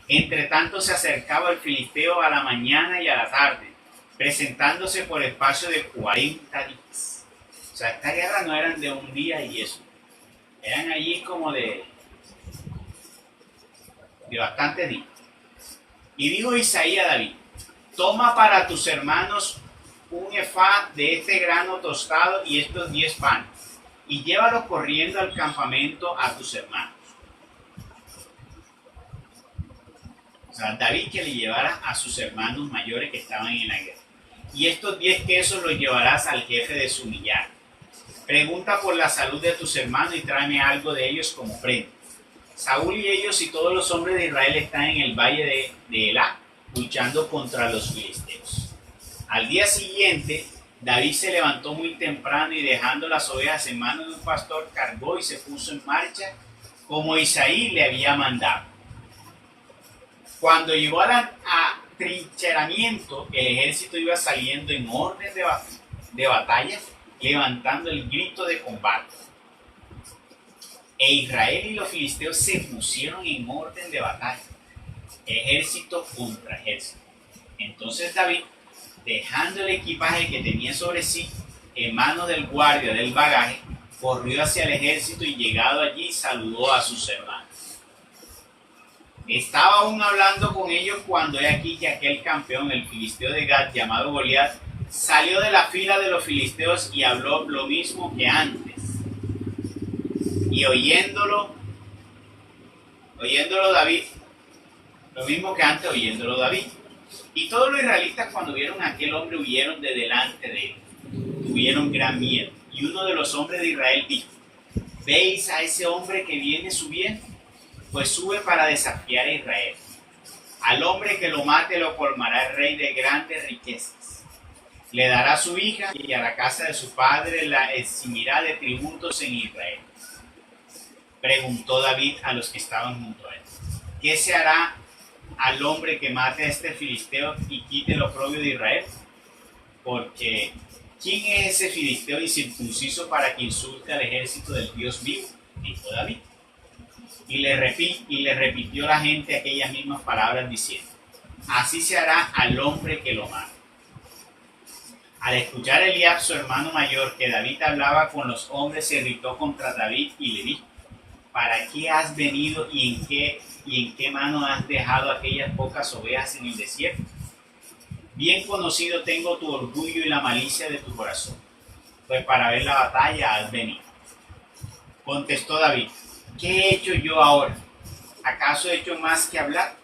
Entre tanto se acercaba el filisteo a la mañana y a la tarde, presentándose por espacio de 40 días. O sea, estas guerras no eran de un día y eso. Eran allí como de bastantes días. Y dijo Isaí a David, toma para tus hermanos un efá de este grano tostado y estos 10 panes, y llévalos corriendo al campamento a tus hermanos. O sea, David que le llevara a sus hermanos mayores que estaban en la guerra. Y estos 10 quesos los llevarás al jefe de su millar. Pregunta por la salud de tus hermanos y tráeme algo de ellos como prenda. Saúl y ellos y todos los hombres de Israel están en el valle de Elá, luchando contra los filisteos. Al día siguiente, David se levantó muy temprano y dejando las ovejas en manos de un pastor, cargó y se puso en marcha como Isaí le había mandado. Cuando llegó a trincheramiento, el ejército iba saliendo en orden de batalla, levantando el grito de combate. E Israel y los filisteos se pusieron en orden de batalla, ejército contra ejército. Entonces David, dejando el equipaje que tenía sobre sí en manos del guardia del bagaje, corrió hacia el ejército y llegado allí saludó a sus hermanos. Estaba aún hablando con ellos cuando he aquí que aquel campeón, el filisteo de Gat, llamado Goliat, salió de la fila de los filisteos y habló lo mismo que antes. Y oyéndolo David, lo mismo que antes oyéndolo David. Y todos los israelitas cuando vieron a aquel hombre huyeron de delante de él, tuvieron gran miedo. Y uno de los hombres de Israel dijo: ¿veis a ese hombre que viene subiendo? Pues sube para desafiar a Israel. Al hombre que lo mate lo colmará el rey de grandes riquezas. Le dará su hija y a la casa de su padre la eximirá de tributos en Israel. Preguntó David a los que estaban junto a él: ¿qué se hará al hombre que mate a este filisteo y quite el oprobio de Israel? Porque ¿quién es ese filisteo incircunciso para que insulte al ejército del Dios vivo? Dijo David. Y le repitió la gente aquellas mismas palabras diciendo: así se hará al hombre que lo mate. Al escuchar Eliab, su hermano mayor, que David hablaba con los hombres, se irritó contra David y le dijo: ¿para qué has venido y en qué mano has dejado aquellas pocas ovejas en el desierto? Bien conocido tengo tu orgullo y la malicia de tu corazón, pues para ver la batalla has venido. Contestó David: ¿qué he hecho yo ahora? ¿Acaso he hecho más que hablar?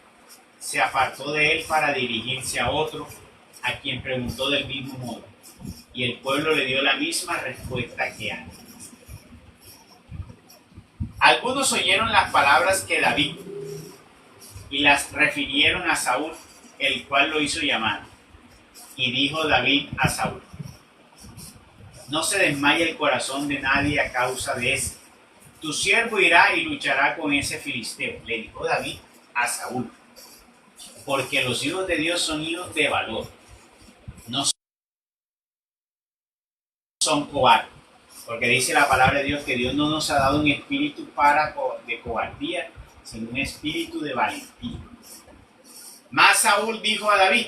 Se apartó de él para dirigirse a otro, a quien preguntó del mismo modo, y el pueblo le dio la misma respuesta que antes. Algunos oyeron las palabras que David y las refirieron a Saúl, el cual lo hizo llamar. Y dijo David a Saúl: no se desmaye el corazón de nadie a causa de eso. Tu siervo irá y luchará con ese filisteo, le dijo David a Saúl, porque los hijos de Dios son hijos de valor, no son cobardes, porque dice la palabra de Dios que Dios no nos ha dado un espíritu de cobardía, sino un espíritu de valentía. Mas Saúl dijo a David: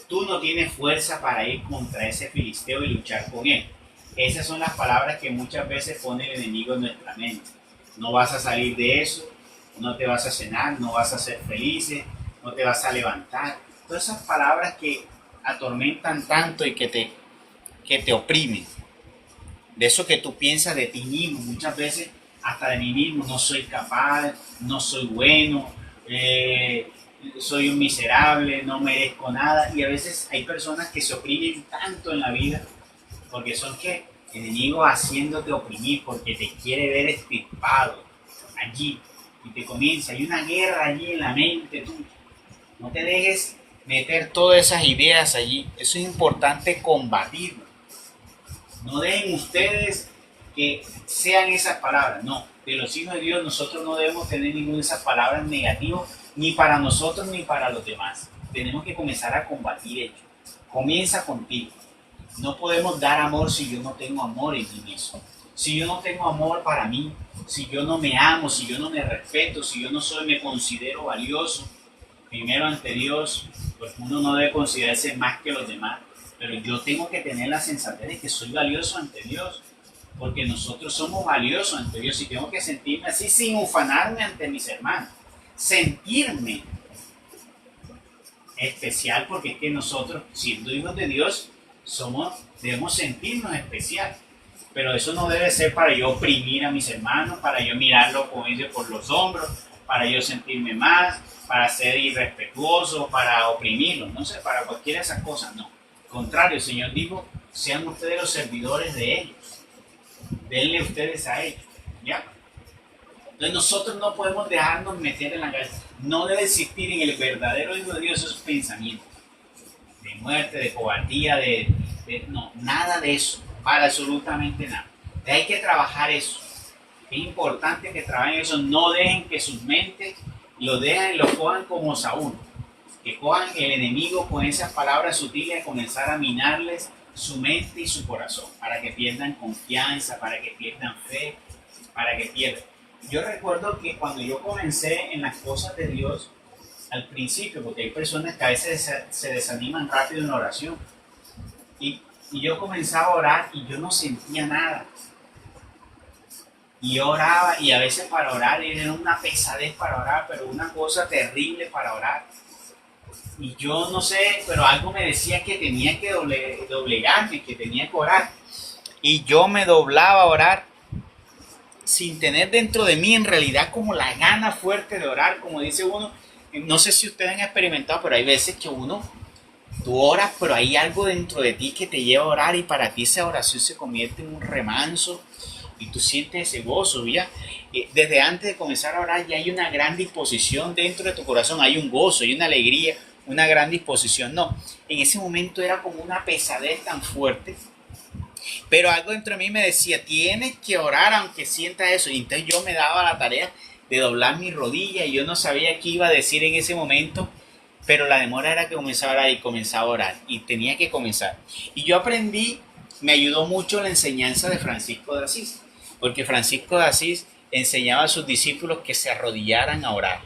tú no tienes fuerza para ir contra ese filisteo y luchar con él. Esas son las palabras que muchas veces pone el enemigo en nuestra mente. No vas a salir de eso, no te vas a cenar, no vas a ser feliz, no te vas a levantar. Todas esas palabras que atormentan tanto y que te oprimen. De eso que tú piensas de ti mismo, muchas veces hasta de mí mismo: no soy capaz, no soy bueno, soy un miserable, no merezco nada. Y a veces hay personas que se oprimen tanto en la vida porque son que enemigos haciéndote oprimir, porque te quiere ver extirpado allí y te comienza. Hay una guerra allí en la mente tuya. No te dejes meter todas esas ideas allí. Eso es importante combatirlo. No dejen ustedes que sean esas palabras. No, de los hijos de Dios nosotros no debemos tener ninguna de esas palabras negativas, ni para nosotros ni para los demás. Tenemos que comenzar a combatir ello. Comienza contigo. No podemos dar amor si yo no tengo amor en mí mismo. Si yo no tengo amor para mí, si yo no me amo, si yo no me respeto, si yo no me considero valioso, primero ante Dios, pues uno no debe considerarse más que los demás. Pero yo tengo que tener la sensatez de que soy valioso ante Dios, porque nosotros somos valiosos ante Dios y tengo que sentirme así sin ufanarme ante mis hermanos. Sentirme especial, porque es que nosotros, siendo hijos de Dios, debemos sentirnos especial. Pero eso no debe ser para yo oprimir a mis hermanos, para yo mirarlo con ellos por los hombros, para yo sentirme más, para ser irrespetuoso, para oprimirlos, no sé, para cualquiera de esas cosas, no. Al contrario, el Señor dijo: sean ustedes los servidores de ellos, denle ustedes a ellos, ¿ya? Entonces nosotros no podemos dejarnos meter en la cabeza. No debe existir en el verdadero Hijo de Dios esos pensamientos de muerte, de cobardía, no, nada de eso, para absolutamente nada. Hay que trabajar eso. Es importante que trabajen eso. No dejen que sus mentes lo dejen y lo cojan como Saúl. Que cojan el enemigo con esas palabras sutiles y comenzar a minarles su mente y su corazón, para que pierdan confianza, para que pierdan fe, para que pierdan. Yo recuerdo que cuando yo comencé en las cosas de Dios, al principio, porque hay personas que a veces se desaniman rápido en la oración, y yo comenzaba a orar y yo no sentía nada. Y yo oraba, y a veces para orar era una pesadez para orar, pero una cosa terrible para orar. Y yo no sé, pero algo me decía que tenía que doblegarme, que tenía que orar. Y yo me doblaba a orar sin tener dentro de mí en realidad como la gana fuerte de orar, como dice uno. No sé si ustedes han experimentado, pero hay veces que tú oras, pero hay algo dentro de ti que te lleva a orar y para ti esa oración se convierte en un remanso y tú sientes ese gozo, ¿ya? Desde antes de comenzar a orar ya hay una gran disposición dentro de tu corazón, hay un gozo, hay una alegría, una gran disposición. No, en ese momento era como una pesadez tan fuerte, pero algo dentro de mí me decía, tienes que orar aunque sientas eso. Y entonces yo me daba la tarea de doblar mi rodilla y yo no sabía qué iba a decir en ese momento, pero la demora era que comenzaba a orar y comenzaba a orar y tenía que comenzar. Y yo aprendí, me ayudó mucho la enseñanza de Francisco de Asís, porque Francisco de Asís enseñaba a sus discípulos que se arrodillaran a orar.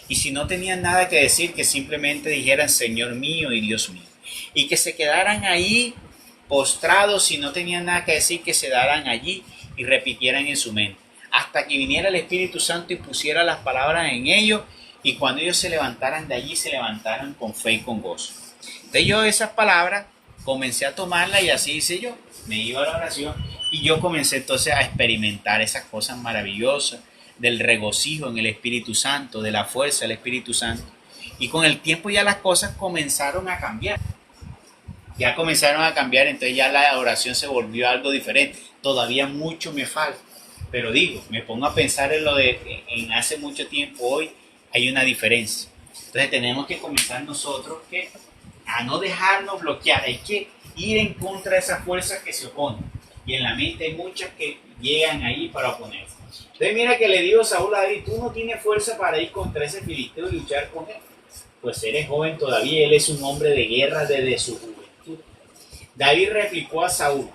Y si no tenían nada que decir, que simplemente dijeran Señor mío y Dios mío. Y que se quedaran ahí postrados, si no tenían nada que decir, que se daran allí y repitieran en su mente. Hasta que viniera el Espíritu Santo y pusiera las palabras en ellos, y cuando ellos se levantaran de allí, se levantaran con fe y con gozo. Entonces yo esas palabras comencé a tomarlas y así hice yo. Me iba a la oración y yo comencé entonces a experimentar esas cosas maravillosas del regocijo en el Espíritu Santo, de la fuerza del Espíritu Santo. Y con el tiempo ya las cosas comenzaron a cambiar. Ya comenzaron a cambiar, entonces ya la oración se volvió algo diferente. Todavía mucho me falta, pero digo, me pongo a pensar en lo de en hace mucho tiempo, hoy hay una diferencia. Entonces tenemos que comenzar nosotros a no dejarnos bloquear, hay que ir en contra de esas fuerzas que se oponen. Y en la mente hay muchas que llegan ahí para oponerse. Entonces mira que le dijo Saúl a David, tú no tienes fuerza para ir contra ese filisteo y luchar con él. Pues eres joven todavía, él es un hombre de guerra desde su juventud. David replicó a Saúl,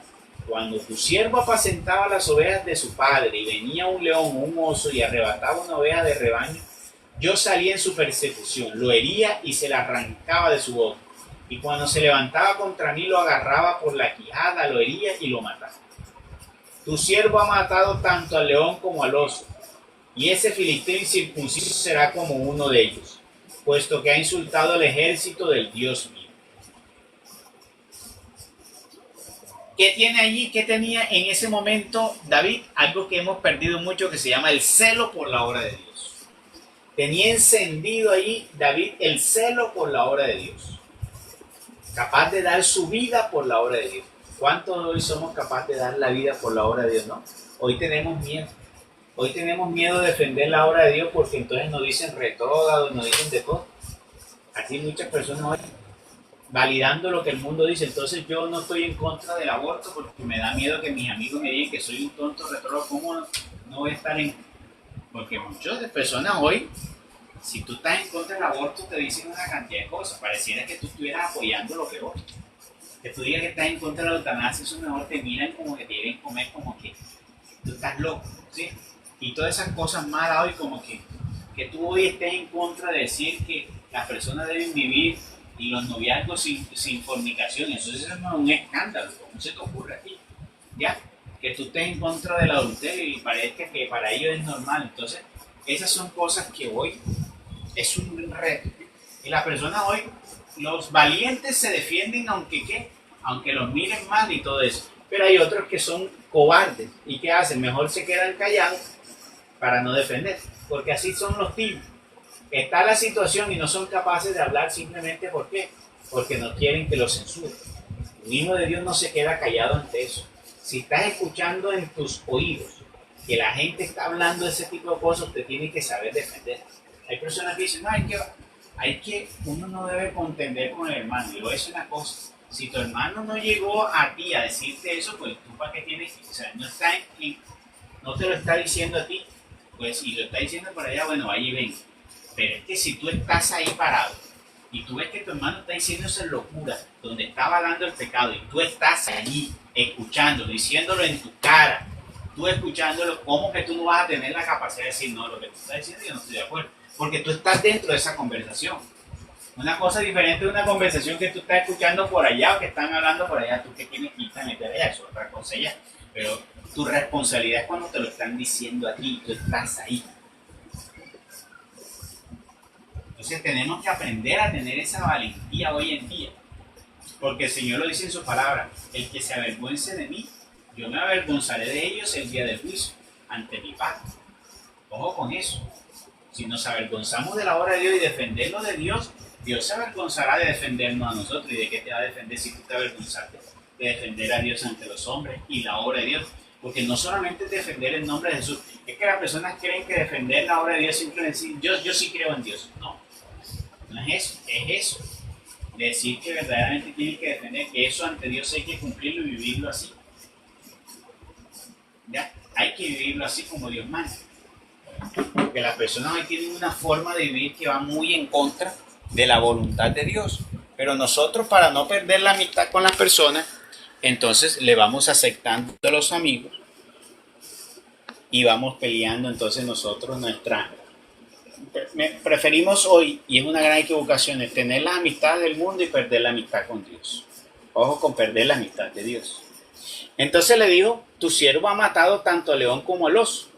cuando tu siervo apacentaba las ovejas de su padre y venía un león o un oso y arrebataba una oveja de rebaño, yo salía en su persecución, lo hería y se la arrancaba de su boca. Y cuando se levantaba contra mí, lo agarraba por la quijada, lo hería y lo mataba. Tu siervo ha matado tanto al león como al oso, y ese filisteo incircunciso será como uno de ellos, puesto que ha insultado al ejército del Dios mío. ¿Qué tiene allí? ¿Qué tenía en ese momento David? Algo que hemos perdido mucho, que se llama el celo por la obra de Dios. Tenía encendido allí David el celo por la obra de Dios. Capaz de dar su vida por la obra de Dios. ¿Cuántos hoy somos capaces de dar la vida por la obra de Dios? No. Hoy tenemos miedo. Hoy tenemos miedo de defender la obra de Dios porque entonces nos dicen retrógrados, nos dicen de todo. Así muchas personas hoy validando lo que el mundo dice. Entonces yo no estoy en contra del aborto porque me da miedo que mis amigos me digan que soy un tonto retrógrado. ¿Cómo no voy a estar en...? Porque muchas personas hoy, si tú estás en contra del aborto, te dicen una cantidad de cosas. Pareciera que tú estuvieras apoyando lo peor. Que tú digas que estás en contra de la eutanasia, eso mejor te miran como que te deben comer, como que tú estás loco, ¿sí? Y todas esas cosas malas hoy, como que tú hoy estés en contra de decir que las personas deben vivir y los noviazgos sin fornicación. Eso es un escándalo. ¿Cómo se te ocurre a ti? ¿Ya? Que tú estés en contra del adulterio y parezca que para ellos es normal. Entonces, esas son cosas que hoy es un reto. Y las personas hoy, los valientes se defienden aunque los miren mal y todo eso. Pero hay otros que son cobardes. ¿Y qué hacen? Mejor se quedan callados para no defender. Porque así son los tibios. Está la situación y no son capaces de hablar simplemente ¿por qué? Porque no quieren que los censuren. Un hijo de Dios no se queda callado ante eso. Si estás escuchando en tus oídos que la gente está hablando de ese tipo de cosas, usted tiene que saber defender. Hay personas que dicen, no, uno no debe contender con el hermano. Y le voy a decir una cosa, si tu hermano no llegó a ti a decirte eso, pues tú para qué tienes que, o sea, no te lo está diciendo a ti, pues si lo está diciendo por allá, bueno, vaya y venga. Pero es que si tú estás ahí parado y tú ves que tu hermano está diciendo esa locura, donde está avalando el pecado, y tú estás allí escuchándolo, diciéndolo en tu cara, tú escuchándolo, ¿cómo que tú no vas a tener la capacidad de decir, no, lo que tú estás diciendo yo no estoy de acuerdo? Porque tú estás dentro de esa conversación. Una cosa diferente de una conversación que tú estás escuchando por allá o que están hablando por allá, tú que tienes que irte a meter allá, eso es otra cosa ya. Pero tu responsabilidad es cuando te lo están diciendo a ti, tú estás ahí. Entonces tenemos que aprender a tener esa valentía hoy en día. Porque el Señor lo dice en su palabra, el que se avergüence de mí, yo me avergonzaré de ellos el día del juicio, ante mi Padre. Ojo con eso. Si nos avergonzamos de la obra de Dios y defenderlo de Dios, Dios se avergonzará de defendernos a nosotros. ¿Y de qué te va a defender si tú te avergonzaste de defender a Dios ante los hombres y la obra de Dios? Porque no solamente es defender el nombre de Jesús, es que las personas creen que defender la obra de Dios simplemente decir, yo sí creo en Dios. No, no es eso, es eso. Decir que verdaderamente tienen que defender, que eso ante Dios hay que cumplirlo y vivirlo así. ¿Ya? Hay que vivirlo así como Dios manda. Porque las personas hoy tienen una forma de vivir que va muy en contra de la voluntad de Dios. Pero nosotros, para no perder la amistad con las personas, entonces le vamos aceptando a los amigos y vamos peleando entonces nosotros preferimos hoy, y es una gran equivocación, es tener las amistades del mundo y perder la amistad con Dios. Ojo con perder la amistad de Dios. Entonces le dijo, tu siervo ha matado tanto al león como al oso.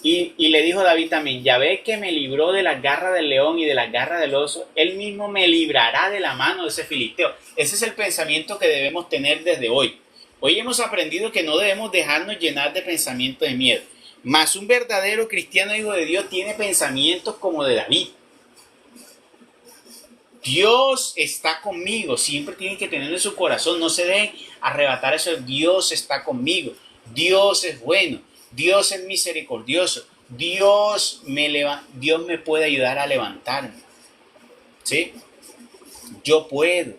Y le dijo David también, Yahvé que me libró de las garras del león y de las garras del oso, él mismo me librará de la mano de ese filisteo. Ese es el pensamiento que debemos tener desde hoy. Hoy hemos aprendido que no debemos dejarnos llenar de pensamientos de miedo. Mas un verdadero cristiano hijo de Dios tiene pensamientos como de David. Dios está conmigo, siempre tienen que tenerlo en su corazón, no se dejen arrebatar eso, Dios está conmigo, Dios es bueno, Dios es misericordioso, Dios me puede ayudar a levantarme, ¿sí? Yo puedo,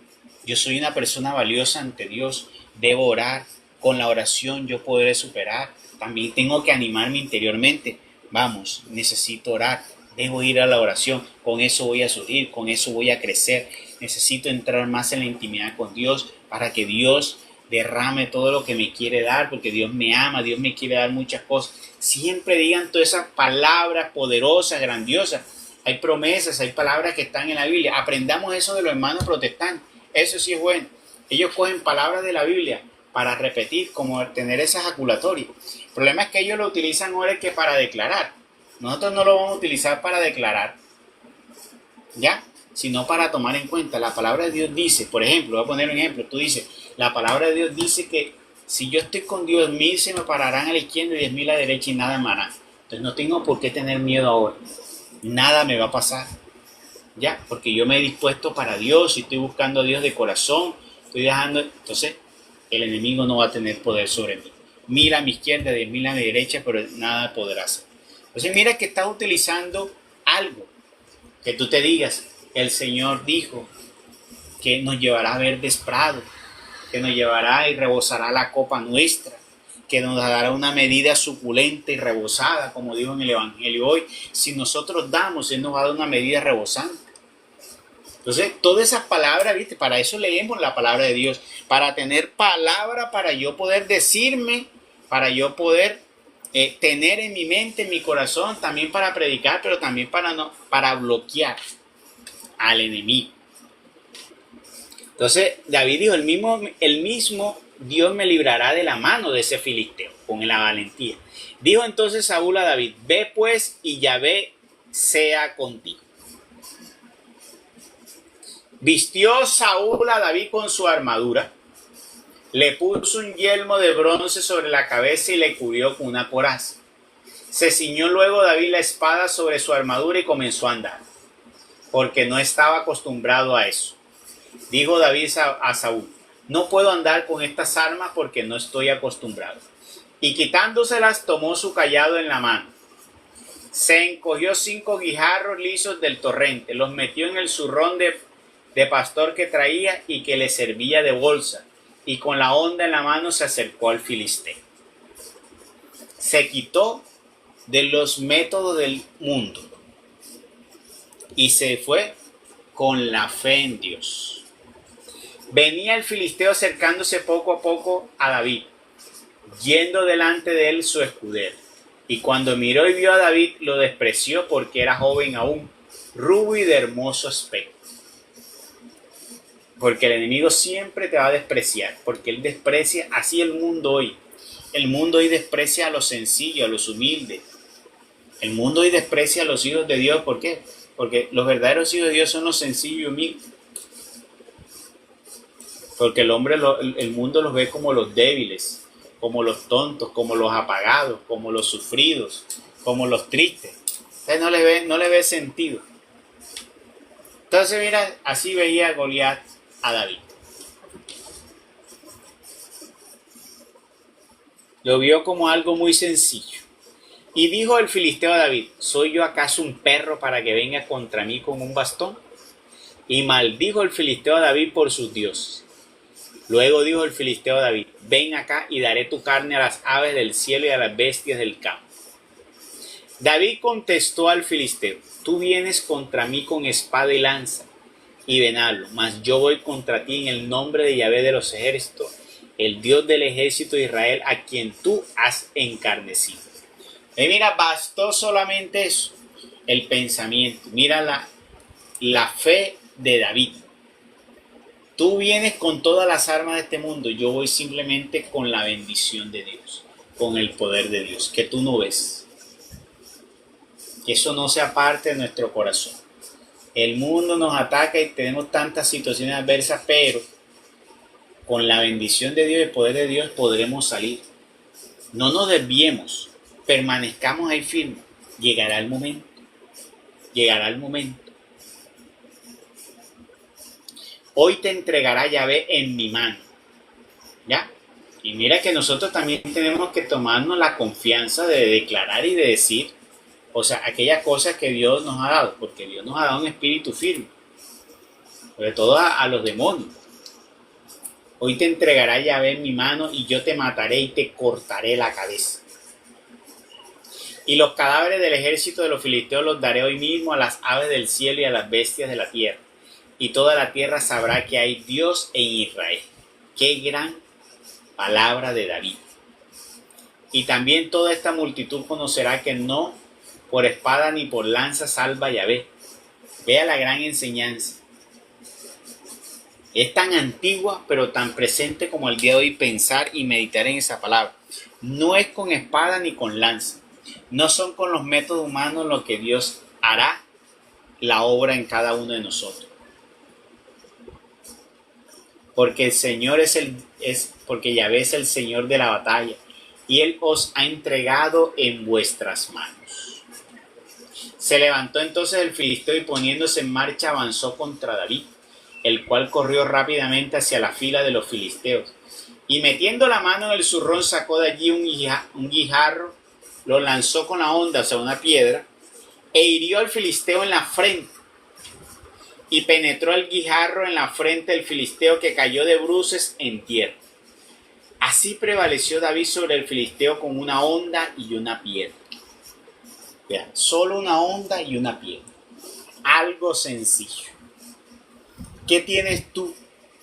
yo soy una persona valiosa ante Dios, debo orar, con la oración yo podré superar, también tengo que animarme interiormente, vamos, necesito orar. Debo ir a la oración, con eso voy a surgir, con eso voy a crecer. Necesito entrar más en la intimidad con Dios para que Dios derrame todo lo que me quiere dar, porque Dios me ama, Dios me quiere dar muchas cosas. Siempre digan todas esas palabras poderosas, grandiosas. Hay promesas, hay palabras que están en la Biblia. Aprendamos eso de los hermanos protestantes. Eso sí es bueno. Ellos cogen palabras de la Biblia para repetir, como tener esa ejaculatoria. El problema es que ellos lo utilizan ahora que para declarar. Nosotros no lo vamos a utilizar para declarar, ¿ya? Sino para tomar en cuenta. La palabra de Dios dice, por ejemplo, voy a poner un ejemplo, tú dices, la palabra de Dios dice que si yo estoy con Dios, 1000 se me pararán a la izquierda y 10,000 a la derecha y nada me harán. Entonces no tengo por qué tener miedo ahora. Nada me va a pasar, ¿ya? Porque yo me he dispuesto para Dios y estoy buscando a Dios de corazón, estoy dejando, entonces el enemigo no va a tener poder sobre mí. 1000 a mi izquierda, 10,000 a mi derecha, pero nada podrá hacer. Entonces mira que estás utilizando algo, que tú te digas, el Señor dijo que nos llevará a verdes prados, que nos llevará y rebosará la copa nuestra, que nos dará una medida suculenta y rebosada, como dijo en el Evangelio hoy. Si nosotros damos, Él nos va a dar una medida rebosante. Entonces, todas esas palabras, ¿viste? Para eso leemos la palabra de Dios, para tener palabra, para yo poder decirme, para yo poder tener en mi mente, en mi corazón, también para predicar, pero también para bloquear al enemigo. Entonces David dijo, el mismo Dios me librará de la mano de ese filisteo, con la valentía. Dijo entonces Saúl a David, ve pues y Yahvé sea contigo. Vistió Saúl a David con su armadura, le puso un yelmo de bronce sobre la cabeza y le cubrió con una coraza. Se ciñó luego David la espada sobre su armadura y comenzó a andar, porque no estaba acostumbrado a eso. Dijo David a Saúl, no puedo andar con estas armas porque no estoy acostumbrado. y quitándoselas tomó su cayado en la mano. Se encogió 5 guijarros lisos del torrente, los metió en el zurrón de pastor que traía y que le servía de bolsa, y con la honda en la mano se acercó al filisteo. Se quitó de los métodos del mundo y se fue con la fe en Dios. Venía el filisteo acercándose poco a poco a David, yendo delante de él su escudero. Y cuando miró y vio a David, lo despreció porque era joven aún, rubio y de hermoso aspecto. Porque el enemigo siempre te va a despreciar, porque él desprecia, así el mundo hoy. El mundo hoy desprecia a los sencillos, a los humildes. El mundo hoy desprecia a los hijos de Dios. ¿Por qué? Porque los verdaderos hijos de Dios son los sencillos y humildes. Porque el mundo los ve como los débiles, como los tontos, como los apagados, como los sufridos, como los tristes. Entonces no le ve sentido. Entonces mira, así veía Goliat a David. Lo vio como algo muy sencillo. Y dijo el filisteo a David: ¿soy yo acaso un perro para que venga contra mí con un bastón? Y maldijo el filisteo a David por sus dioses. Luego dijo el filisteo a David: ven acá y daré tu carne a las aves del cielo y a las bestias del campo. David contestó al filisteo: tú vienes contra mí con espada y lanza y venablo, mas yo voy contra ti en el nombre de Yahvé de los ejércitos, el Dios del ejército de Israel, a quien tú has encarnecido. Y mira, bastó solamente eso, el pensamiento. Mira la fe de David. Tú vienes con todas las armas de este mundo, yo voy simplemente con la bendición de Dios, con el poder de Dios, que tú no ves. Que eso no sea parte de nuestro corazón. El mundo nos ataca y tenemos tantas situaciones adversas, pero con la bendición de Dios y el poder de Dios podremos salir. No nos desviemos, permanezcamos ahí firmes. Llegará el momento. Llegará el momento. Hoy te entregará Yahvé en mi mano. ¿Ya? Y mira que nosotros también tenemos que tomarnos la confianza de declarar y de decir, o sea, aquellas cosas que Dios nos ha dado, porque Dios nos ha dado un espíritu firme, sobre todo a los demonios. Hoy te entregará Yahvé en mi mano y yo te mataré y te cortaré la cabeza. Y los cadáveres del ejército de los filisteos los daré hoy mismo a las aves del cielo y a las bestias de la tierra. Y toda la tierra sabrá que hay Dios en Israel. Qué gran palabra de David. Y también toda esta multitud conocerá que no por espada ni por lanza salva Yahvé. Vea la gran enseñanza. Es tan antigua pero tan presente como el día de hoy pensar y meditar en esa palabra. No es con espada ni con lanza. No son con los métodos humanos lo que Dios hará la obra en cada uno de nosotros. Porque el Señor porque Yahvé es el Señor de la batalla y Él os ha entregado en vuestras manos. Se levantó entonces el filisteo y poniéndose en marcha avanzó contra David, el cual corrió rápidamente hacia la fila de los filisteos. Y metiendo la mano en el zurrón sacó de allí un guijarro, lo lanzó con la honda, o sea, una piedra, e hirió al filisteo en la frente. Y penetró el guijarro en la frente del filisteo, que cayó de bruces en tierra. Así prevaleció David sobre el filisteo con una honda y una piedra. Vean, solo una honda y una piedra. Algo sencillo. ¿Qué tienes tú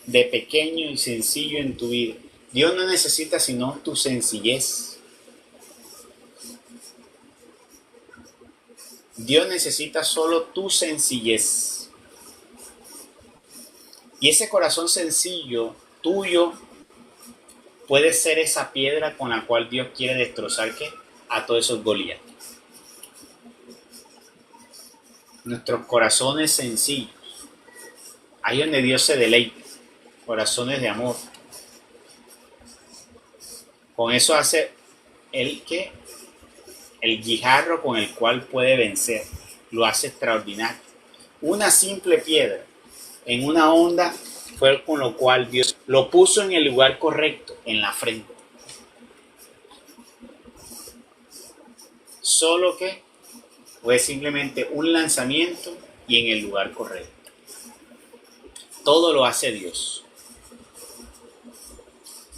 de pequeño y sencillo en tu vida? Dios no necesita sino tu sencillez. Dios necesita solo tu sencillez. Y ese corazón sencillo tuyo puede ser esa piedra con la cual Dios quiere destrozar ¿qué? A todos esos Goliat. Nuestros corazones sencillos. Ahí donde Dios se deleita. Corazones de amor. Con eso hace el guijarro con el cual puede vencer. Lo hace extraordinario. Una simple piedra en una honda fue con lo cual Dios lo puso en el lugar correcto, en la frente. Solo que fue simplemente un lanzamiento y en el lugar correcto. Todo lo hace Dios.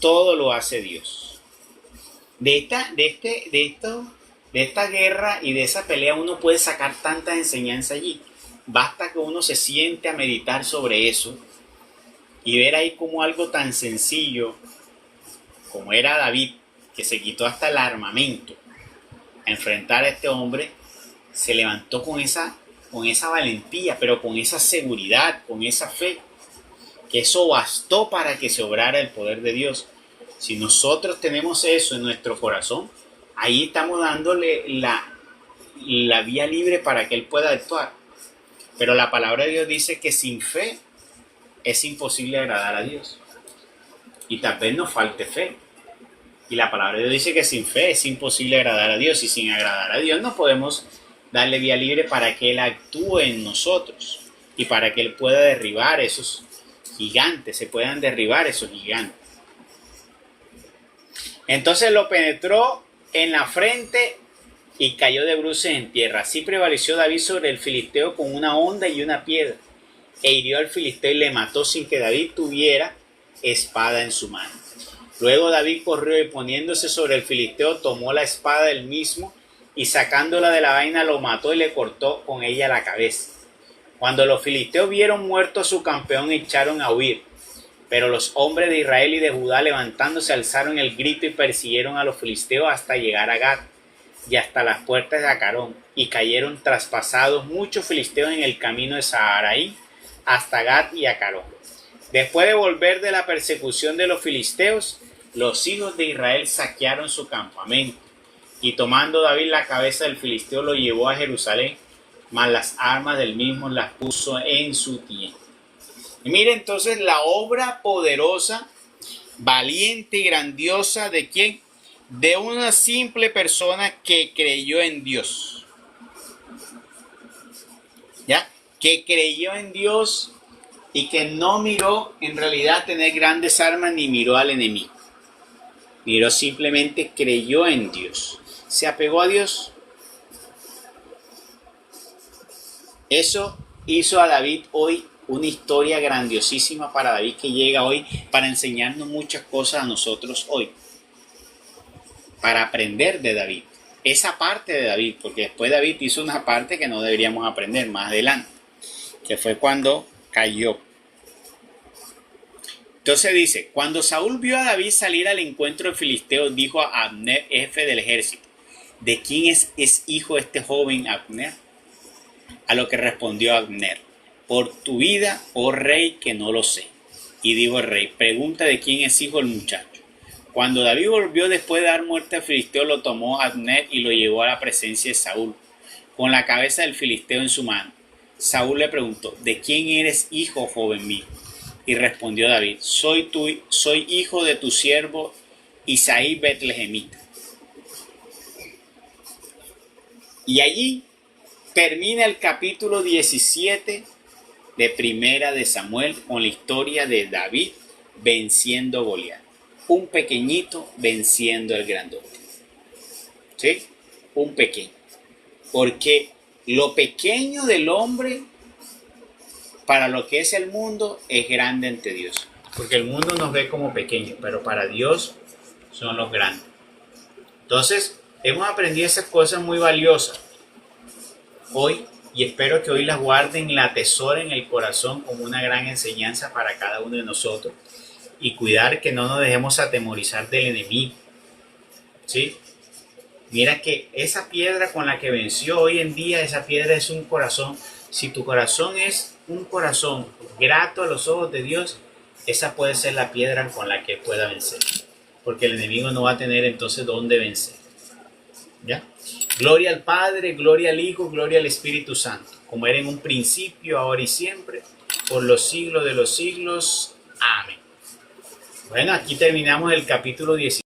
Todo lo hace Dios. De esta guerra y de esa pelea uno puede sacar tanta enseñanza allí. Basta que uno se siente a meditar sobre eso y ver ahí como algo tan sencillo como era David, que se quitó hasta el armamento a enfrentar a este hombre, se levantó con esa valentía, pero con esa seguridad, con esa fe, que eso bastó para que se obrara el poder de Dios. Si nosotros tenemos eso en nuestro corazón, ahí estamos dándole la vía libre para que Él pueda actuar. Pero la palabra de Dios dice que sin fe es imposible agradar a Dios. Y tal vez nos falte fe. Y la palabra de Dios dice que sin fe es imposible agradar a Dios. Y sin agradar a Dios no podemos darle vía libre para que Él actúe en nosotros. Y para que Él pueda derribar esos gigantes. Se puedan derribar esos gigantes. Entonces lo penetró en la frente y cayó de bruces en tierra. Así prevaleció David sobre el filisteo con una honda y una piedra. E hirió al filisteo y le mató sin que David tuviera espada en su mano. Luego David corrió y poniéndose sobre el filisteo tomó la espada del mismo y sacándola de la vaina lo mató y le cortó con ella la cabeza. Cuando los filisteos vieron muerto a su campeón echaron a huir. Pero los hombres de Israel y de Judá levantándose alzaron el grito y persiguieron a los filisteos hasta llegar a Gat y hasta las puertas de Acarón, y cayeron traspasados muchos filisteos en el camino de Saharaí hasta Gat y Acarón. Después de volver de la persecución de los filisteos, los hijos de Israel saquearon su campamento, y tomando David la cabeza del filisteo lo llevó a Jerusalén, mas las armas del mismo las puso en su tienda. Y mire entonces la obra poderosa, valiente y grandiosa de ¿quién? De una simple persona que creyó en Dios. ¿Ya? Que creyó en Dios y que no miró en realidad tener grandes armas ni miró al enemigo. Miró simplemente, creyó en Dios. Se apegó a Dios. Eso hizo a David hoy una historia grandiosísima para David que llega hoy para enseñarnos muchas cosas a nosotros hoy. Para aprender de David. Esa parte de David, porque después David hizo una parte que no deberíamos aprender más adelante, que fue cuando cayó. Entonces dice, cuando Saúl vio a David salir al encuentro del filisteo, dijo a Abner, jefe del ejército, ¿de quién es hijo este joven Abner? A lo que respondió Abner, por tu vida, oh rey, que no lo sé. Y dijo el rey, pregunta de quién es hijo el muchacho. Cuando David volvió después de dar muerte al filisteo, lo tomó Abner y lo llevó a la presencia de Saúl, con la cabeza del filisteo en su mano. Saúl le preguntó, ¿de quién eres hijo, joven mío? Y respondió David, soy hijo de tu siervo Isaí Betlehemita. Y allí termina el capítulo 17 de Primera de Samuel con la historia de David venciendo a Goliat. Un pequeñito venciendo al grandote. ¿Sí? Un pequeño. Porque lo pequeño del hombre para lo que es el mundo es grande ante Dios. Porque el mundo nos ve como pequeños, pero para Dios son los grandes. Entonces, hemos aprendido esas cosas muy valiosas hoy y espero que hoy las guarden y la atesoren en el corazón como una gran enseñanza para cada uno de nosotros. Y cuidar que no nos dejemos atemorizar del enemigo. ¿Sí? Mira que esa piedra con la que venció hoy en día, esa piedra es un corazón. Si tu corazón es un corazón grato a los ojos de Dios, esa puede ser la piedra con la que pueda vencer. Porque el enemigo no va a tener entonces dónde vencer. ¿Ya? Gloria al Padre, gloria al Hijo, gloria al Espíritu Santo. Como era en un principio, ahora y siempre, por los siglos de los siglos. Amén. Bueno, aquí terminamos el capítulo 17.